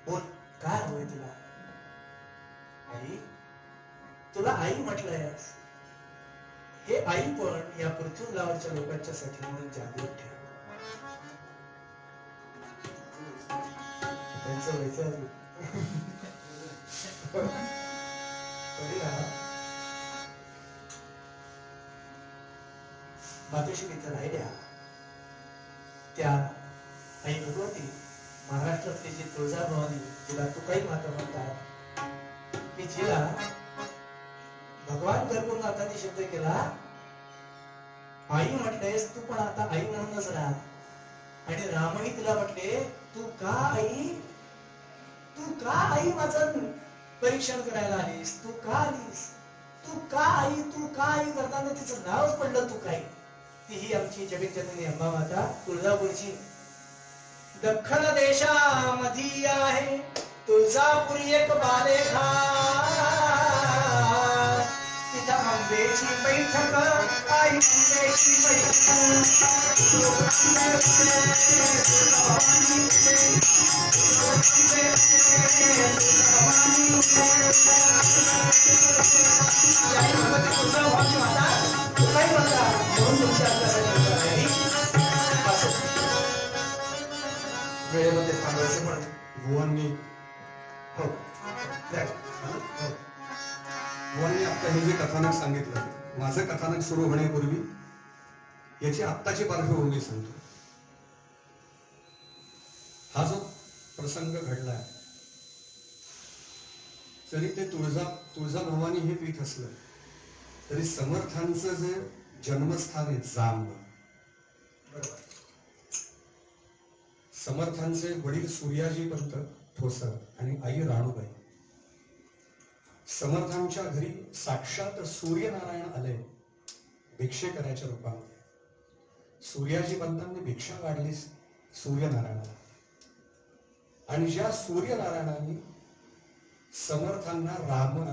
बोल, काय हवंय तुला? आई, तुला आई म्हटलंय. हे आई पण या पृथ्वीलावरच्या लोकांच्या साठी म्हणून जागृत ठेव. त्यांचं व्हायचं मातोश्री इथं राहिल्या. त्या आई भगवती महाराष्ट्रातली जी तुळजाभवानी, जिला तुकाई माता म्हणतात, की जिला भगवान कर्पूरनाथांनी शब्द केला, आई म्हटलेस तू पण आता आई म्हणूनच राहा. आणि रामही तिला म्हटले, तू का आई माझं परीक्षण करायला आलीस? तू का आलीस? तू का आई करताना तिचं नावच पडलं तू काय. ती ही आमची जगज्जननी अंबा माता तुळजापूरची. दख्खन देशामध्ये आहे तुळजापूर एक बालेखा. तिथं आंबेची बैठक, आई आंबेची वेळेमध्ये थांबायचं पण बुवांनी आता हे जे कथानक सांगितलं, माझं कथानक सुरू होण्यापूर्वी याची आत्ताची पार्श्वभूमी सांगतो. हा जो प्रसंग घडलाय, जरी ते तुळजाभवानी हे पीठ असलं तरी समर्थांचं जे जन्मस्थान आहे जांब, बरोबर. समर्थांचे वडील सूर्याजी पंत ठोसर आणि आई राणूबाई. समर्थांच्या घरी साक्षात सूर्यनारायण आले भिक्षे करायच्या रूपामध्ये. सूर्याजी पंतांनी भिक्षा काढली सूर्यनारायणाला, आणि ज्या सूर्यनारायणांनी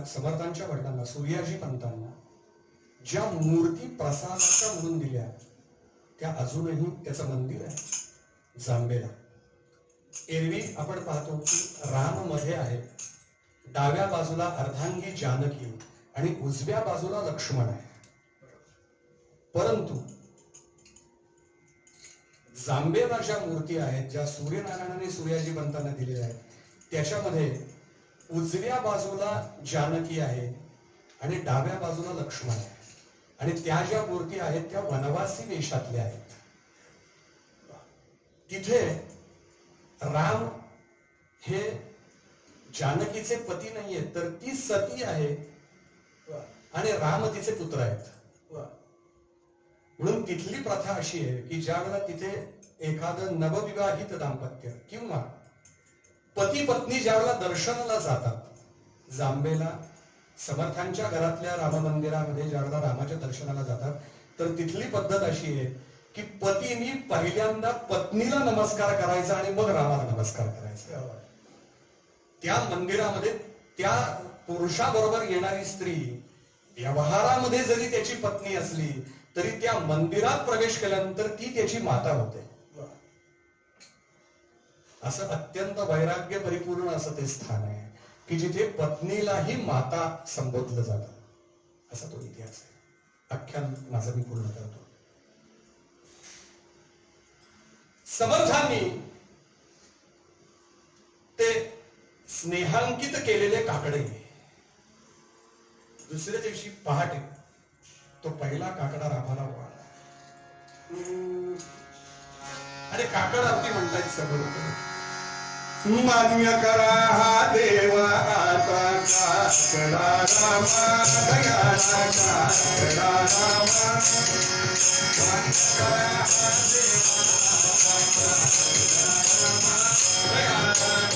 समर्थांच्या वडिलांना सूर्याजी पंतांना ज्या मूर्ती प्रसादाच्या म्हणून दिल्या त्या अजूनही त्याचं मंदिर आहे जांबेला. एरवी आपण पाहतो की राम मध्ये आहे, डाव्या बाजूला अर्धांगी जानकी आणि उजव्या बाजूला लक्ष्मण आहे. परंतु जांबेला ज्या मूर्ती आहेत, ज्या सूर्यनारायणाने सूर्याजी बनताना दिलेल्या आहेत, त्याच्यामध्ये उजव्या बाजूला जानकी आहे आणि डाव्या बाजूला लक्ष्मण आहे. आणि त्या ज्या मूर्ती आहेत त्या वनवासी वेशातल्या आहेत. तिथे राम हे जानकीचे पती नाहीयेत, तर ती सती आहे आणि राम तिचे पुत्र आहेत. म्हणून तिथली प्रथा अशी आहे की ज्या वेळेला तिथे एखादं नवविवाहित दाम्पत्य किंवा पती पत्नी ज्या वेळेला दर्शनाला जातात जांबेला, समर्थांच्या घरातल्या राम मंदिरामध्ये ज्या वेळेला रामाच्या दर्शनाला जातात, तर तिथली पद्धत अशी आहे की पतीने पहिल्यांदा पत्नीला नमस्कार करायचा आणि मग रामाला नमस्कार करायचा. त्या मंदिरामध्ये त्या पुरुषाबरोबर येणारी स्त्री व्यवहारामध्ये जरी त्याची पत्नी असली तरी त्या मंदिरात प्रवेश केल्यानंतर ती त्याची माता होते. असं अत्यंत वैराग्य परिपूर्ण असं ते स्थान आहे की जिथे पत्नीलाही माता संबोधलं जातं. असा तो इतिहास आहे. आख्यान माझं मी पूर्ण करतो. समर्थांनी ते स्नेहांकित केलेले काकडे दुसऱ्या दिवशी पहाटे तो पहिला काकडा रामाला वळाला आणि काकड अगदी म्हणतायत समोर, मान्य करा हा देवा आता काकडा रामा, दयाळा काकडा रामा, मान्य करा हा देवा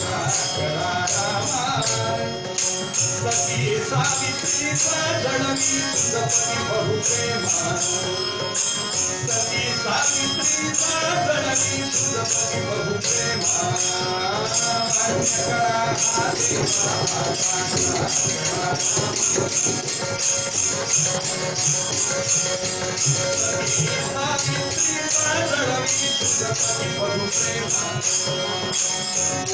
काकडा रामा. सती सावित्रीचा जणवी तुझपती बहुप्रेमा, सती सावित्रीचा जणवी तुझपती बहुप्रेमा, मान्य करा हा देवा सावित्रीचा जणवी तुझपती बहुप्रेमा,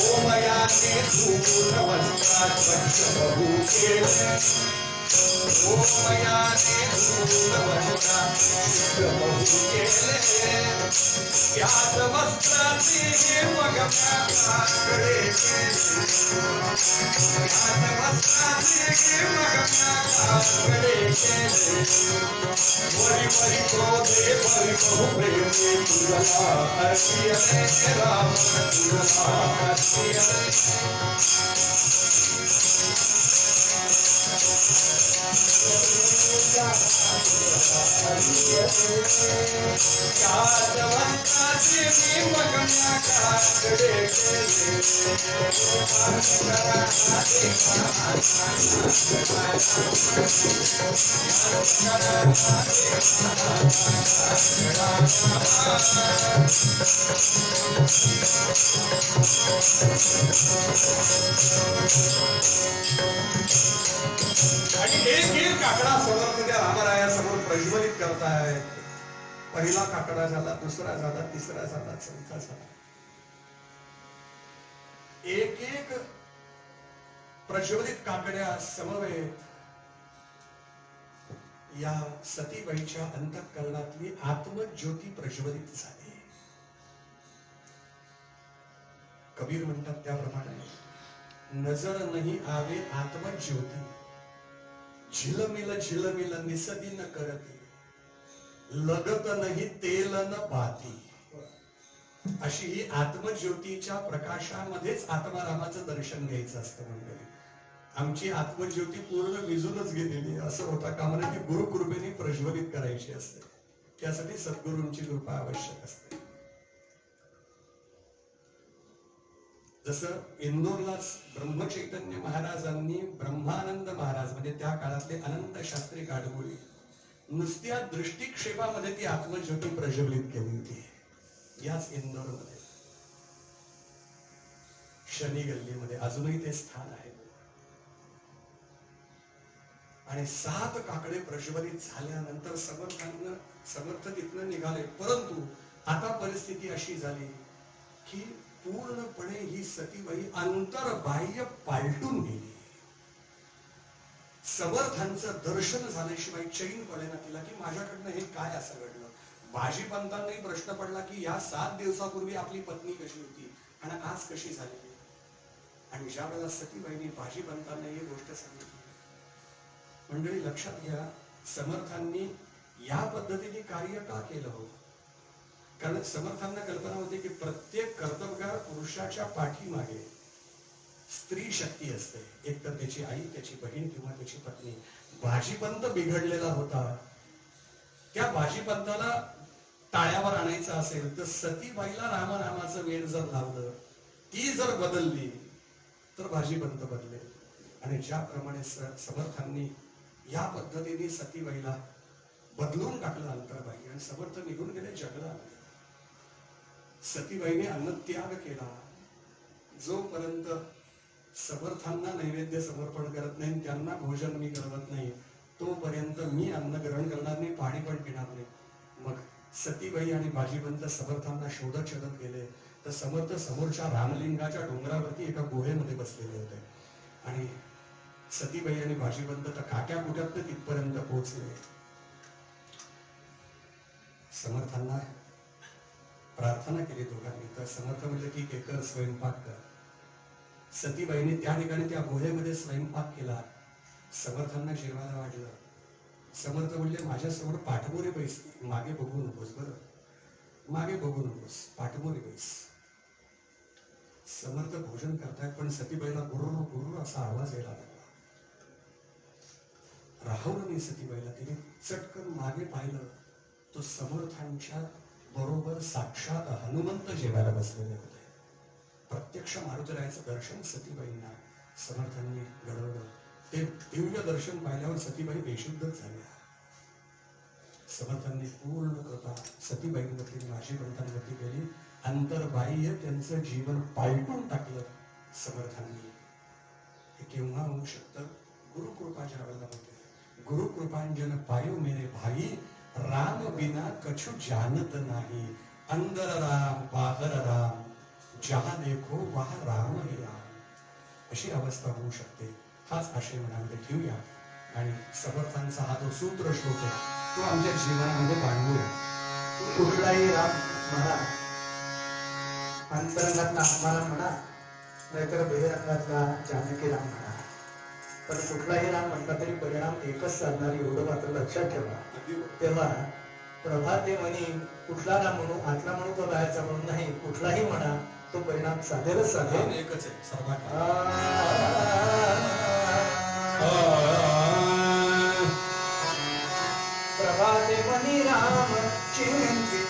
ओमयाने धून वस्त्रात बहु केले, ओमयाने धून वस्त्रात बहु केले, त्याच वस्त्राचे मग काकडे केले, त्याच वस्त्राचे मग काकडे केले, वरी वरी क्रोधे वरी बहुप्रेमे तुझला अर्पियले राम, तुझला अर्पियले. आणि एक एक काकडा समर्थ त्या रामरायासमोर प्रज्वलित करतायत. पहिला काकडा झाला, दुसरा झाला, तिसरा झाला, चौथा झाला. एक एक प्रज्वलित काकड्या समवेत या सतीबाईच्या अंतःकरणातली आत्मज्योती प्रज्वलित झाली. कबीर म्हणतात त्याप्रमाणे, नजर नहीं आवे आत्मज्योती, झिलमिल निसदी न करती, लगत नाही तेल न बाती. अशी ही आत्मज्योतीच्या प्रकाशामध्येच आत्मारामाचं दर्शन घ्यायचं असतं. मंडळी, आमची आत्मज्योती पूर्ण विजूनच गेलेली असं होता कामा नये. ती गुरुकृपेने प्रज्वलित करायची असते. त्यासाठी सद्गुरूंची कृपा आवश्यक असते. जसं इंदोरलाच ब्रह्मचैतन्य महाराजांनी ब्रह्मानंद महाराज म्हणजे त्या काळातले अनंत शास्त्री काडबोळी नुसत्या दृष्टिक्षेपामध्ये ती आत्मज्योती प्रज्वलित केली होती. याच इंदोरमध्ये शनी गल्लीमध्ये अजूनही ते स्थान आहे. आणि 7 काकडे प्रज्वलित झाल्यानंतर समर्थ तिथनं निघाले. परंतु आता परिस्थिती अशी झाली की पूर्णपणे ही सतीबाई अंतर्बाह्य पालटून गेली. समर्थांचं दर्शन झाल्याशिवाय चैन पडेना तिला की माझ्याकडनं हे काय असं घडलं. भाजीपंतांनाही प्रश्न पडला की या 7 दिवसापूर्वी आपली पत्नी कशी होती आणि आज कशी झाली. आणि ज्या वेळेला सतीबाईंनी भाजीपंतांना ही गोष्ट सांगितली, मंडळी लक्षात घ्या, समर्थांनी या पद्धतीने कार्य का केलं होतं. कारण समर्थांना कल्पना होती की प्रत्येक कर्तबगार पुरुषाच्या पाठीमागे स्त्री शक्ती असते. एक तर त्याची आई, त्याची बहीण किंवा त्याची पत्नी. भाजीपंत बिघडलेला होता. त्या भाजीपंताला टाळ्यावर आणायचं असेल तर सतीबाईला रामनामाचं वेळ जर लावलं, ती जर बदलली तर भाजीपंत बदलेल. आणि ज्याप्रमाणे समर्थांनी या पद्धतीने सतीबाईला बदलून टाकलं अंतर्बाह्य, आणि समर्थ निघून गेले जगला. सतीबाईने अन्नत्याग केला. जोपर्यंत समर्थांना नैवेद्य समर्पण करत नाही, त्यांना भोजन मी करवत नाही, तोपर्यंत मी अन्न ग्रहण करणार नाही, पाणी पण पिणार नाही. मग सतीबाई आणि भाजीपंत समर्थांना शोधत शोधत गेले तर समर्थ समोरच्या रामलिंगाच्या डोंगरावरती एका गुहेमध्ये बसलेले होते. आणि सतीबाई आणि भाजीपंत तर काट्या कुट्यात तिथपर्यंत पोहोचले. समर्थांना प्रार्थना केली दोघांनी. तर समर्थ म्हणले ठीक आहे, कर स्वयंपाक कर. सतीबाईने त्या ठिकाणी त्या गुहेमध्ये स्वयंपाक केला. समर्थांना जेवायला वाढलं. समर्थ म्हणले माझ्यासमोर पाठमोरी बैस, मागे बघू नकोस, बरं मागे बघू नकोस, पाठमोरी बैस. समर्थ भोजन करतायत पण सतीबाईला गुरुर गुरुर असा आवाज यायला लागला. राहवलं नाही सतीबाईला. तिने चटकन मागे पाहिलं तो समर्थांच्या बरोबर साक्षात हनुमंत जेवायला बसलेले होते. प्रत्यक्ष मारुतीरायाचं दर्शन सतीबाईंना समर्थांनी घडवलं. ते दिव्य दर्शन पाहिल्यावर सतीबाई बेशुद्धच झाल्या. समर्थांनी पूर्ण कृपा सतीबाईंवरती, भाजीपंतांवरती केली. अंतर्बाह्य त्यांचं जीवन पालटून टाकलं समर्थांनी. हे केव्हा होऊ शकतं? गुरुकृपा ज्या वेळेला होते. गुरुकृपांजन पायो मेरे भाई, राम बिना कछु जानत नाही. अंदर राम बाहर राम, जहां देखो वहां राम ही राम. अशी अवस्था होऊ शकते. हाच आशय मनामध्ये ठेवूया आणि समर्थांचा हा जो सूत्र श्लोक आहे तो आमच्या जीवनामध्ये बांधूया. कुठलाही राम म्हणा, अंतरंगातला आत्माराम म्हणा, नाहीतर बहिरंगातला जानकी राम म्हणा, पण कुठलाही राम म्हटला तरी परिणाम एकच साधणार, एवढं मात्र लक्षात ठेवा. तेव्हा प्रभाते म्हणी कुठला राम म्हणू, आतला म्हणू तो बाहेरचा म्हणून नाही, कुठलाही म्हणा तो परिणाम साधेलच साधेल. एकच आहे सर्वात. प्रभाते म्हणी राम चिंतित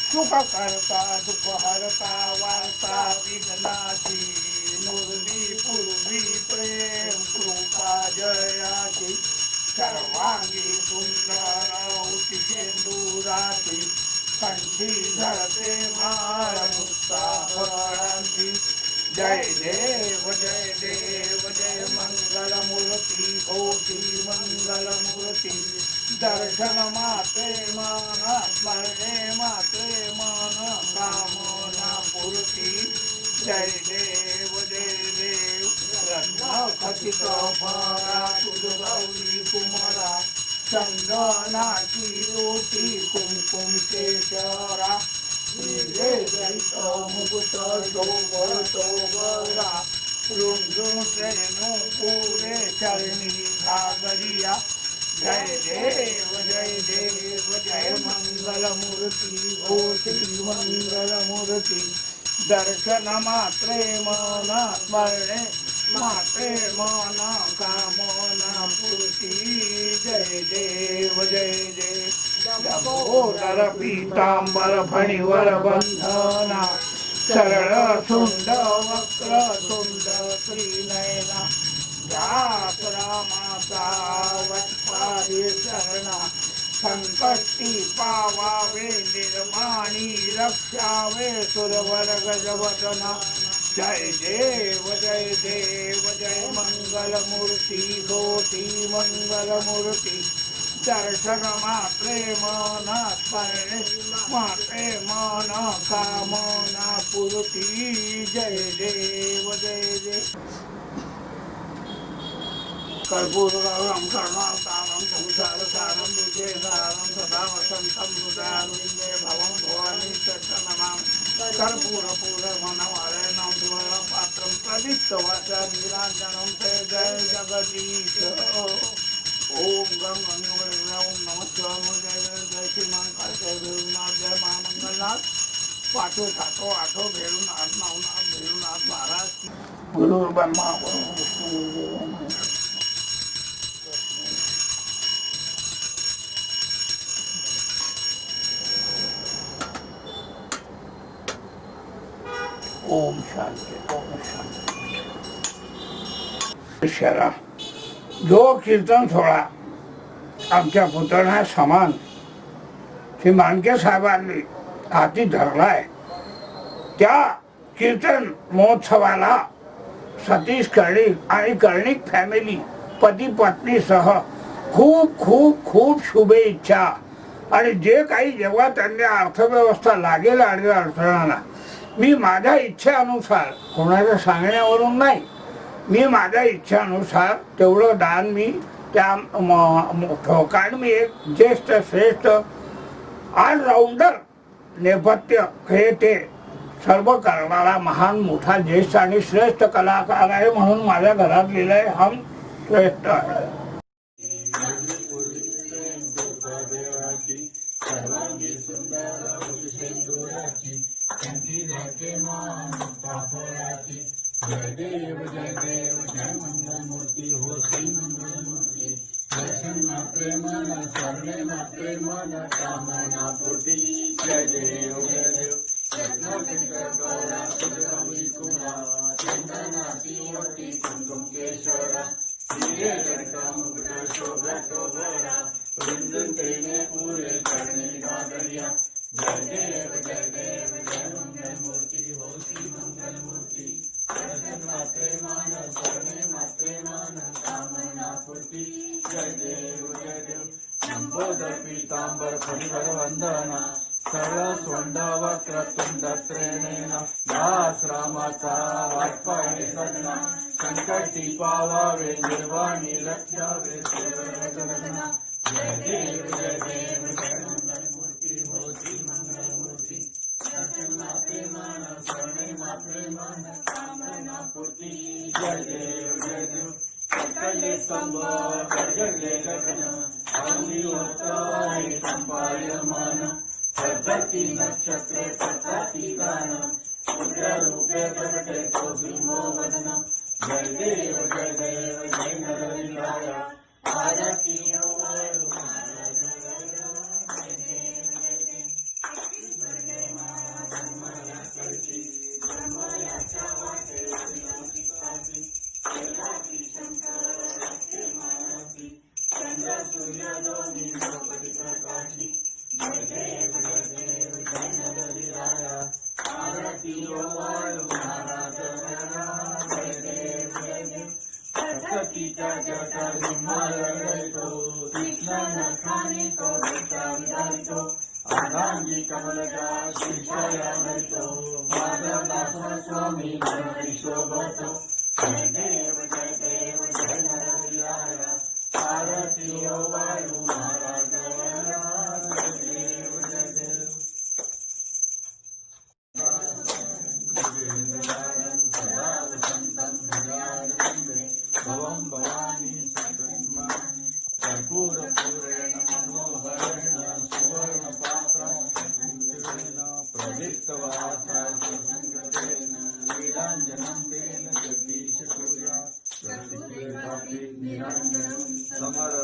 सुख करता दुःख हरता वार्ता विघ्नाची मुरली पूर्वी प्रेम कृपा जयाची सर्वांगी सुंदर उती शेंदुराची कंठी धरते माळ मुक्तावरांची जय देव जय मंगल मूर्ती कोटी मंगल मूर्ती दर्शन माते मन स्मरणे माते मन कामना पूर्ती जय देव रत्न खचित फरा तुझ गौरी कुमारा चंदनाची रोटी कुमकुम केशरा मुकुट शोभरा रुंजून रेणू पुरे चरणी घागरिया जय देव जय मंगल मूर्ती घोषी मंगल मूर्ती दर्शन मात्रे मन स्मरणे माते मन कामना पूर्ती जय देव दामोदर पीतांबर फणीवर बंधना सरळ सुंद वक्र तुंड त्रिनयना जात रामाचा वत्पादे शरणा संकष्टी पावावे निर्माणी रक्षावे सुरवर गजवदना जय देव जय मंगल मूर्ती कोटी मंगल मूर्ती दर्शन मात्रे मन स्मरणे माते मन कामना पूर्ती जय देव कर्पूरगौरं करुणावतारं संसारसारं विजयसारं सदा वसन्तं हृदयारविन्दे भवं भवानी नमामि कर्पूरपूरमनवारेणं सुवर्णपात्रं प्रदीप्तवाचा नीलाञ्जनं ते जय जगदीश ओम गं ओम नमः शिवाय जय श्रीमंकर जय भैरवनाथ जय महामंगलनाथ पाठो सातो आठो भैरवनाथ नवनाथ भैरवनाथ महाराज गुरु ब्रह्मा गुरु विष्णु गुरुदेव महेश्वर ओम शांति शरा जो कीर्तन सोहळा आमच्या पुतण्या समान श्री मानके साहेबांनी हाती धरलाय त्या कीर्तन महोत्सवाला सतीश कर्णिक आणि कर्णिक फॅमिली पती पत्नीसह खूप खूप खूप शुभेच्छा आणि जे काही जेव्हा त्यांना अर्थव्यवस्था लागेल आणि अडचणांना मी माझ्या इच्छेनुसार कोणाच्या सांगण्यावरून नाही मी माझ्या इच्छेनुसार तेवढं दान मी त्या कारण मी एक ज्येष्ठ श्रेष्ठ ऑलराऊंडर नेपथ्य हे ते सर्व करणारा महान मोठा ज्येष्ठ आणि श्रेष्ठ कलाकार आहे म्हणून माझ्या घरात लिहिलंय हम श्रेष्ठ आहे जय देव जय मंगल मूर्ति हो श्री मंगल मूर्ति दर्शन मात्रे मन स्मरणे मात्रे मन कामना पूर्ति जय देव चंदनाती वटी कुमकुम केशरा हिरे जटा मुकुट शोभरा रुंदन तेने पूरे चरणे घागरिया जय देव जय मंगल मूर्ति हो श्री मंगल मूर्ति दर्शन मात्रे मन स्मरणे मात्रे मन कामना पूर्ति जय देव लंबोदर पीतांबर फणिवर वंदना सरळ सोंडावक्र तुंड त्रेणेना दास रामाचा वाटपाय सजना संकटी पावावे निर्वाणी रक्षावे जगना जय देव जय मंगल मूर्ति हो श्री मंगल मूर्ति दर्शन मात्रे मन स्मरणे मात्रे मन कामना पूर्ति जय देव सकले स्तंभ गडगडले गगन आम्ही होतो संपायमान पद्धती नक्षत्रे पद्धती गान उग्र रूपे प्रकटे कोसिंहो वदन जय देव जय नरविलाया आरती चंद्र सूर्य दोन्ही प्रकाशी जय देव पार्वतीच्या जटारी मारतो कृष्ण नखाने तो भेटा विधारितो अर्धांगी कमलचा शिष्या हरितो माधवदास स्वामी मनोरी शोभतो जय देव जय नरहरियाय आरती ओ वायु महाराज जय देव जय देव सदा वसन्तं भुजानन्दे भवं भवानी सततमानि कर्पूरपूरेण मनोहरेण सुवर्णपात्रं प्रदीप्तवासासंगतेन नीलाञ्जनं तेन जगदीशसूर्या निरञ्जनं समर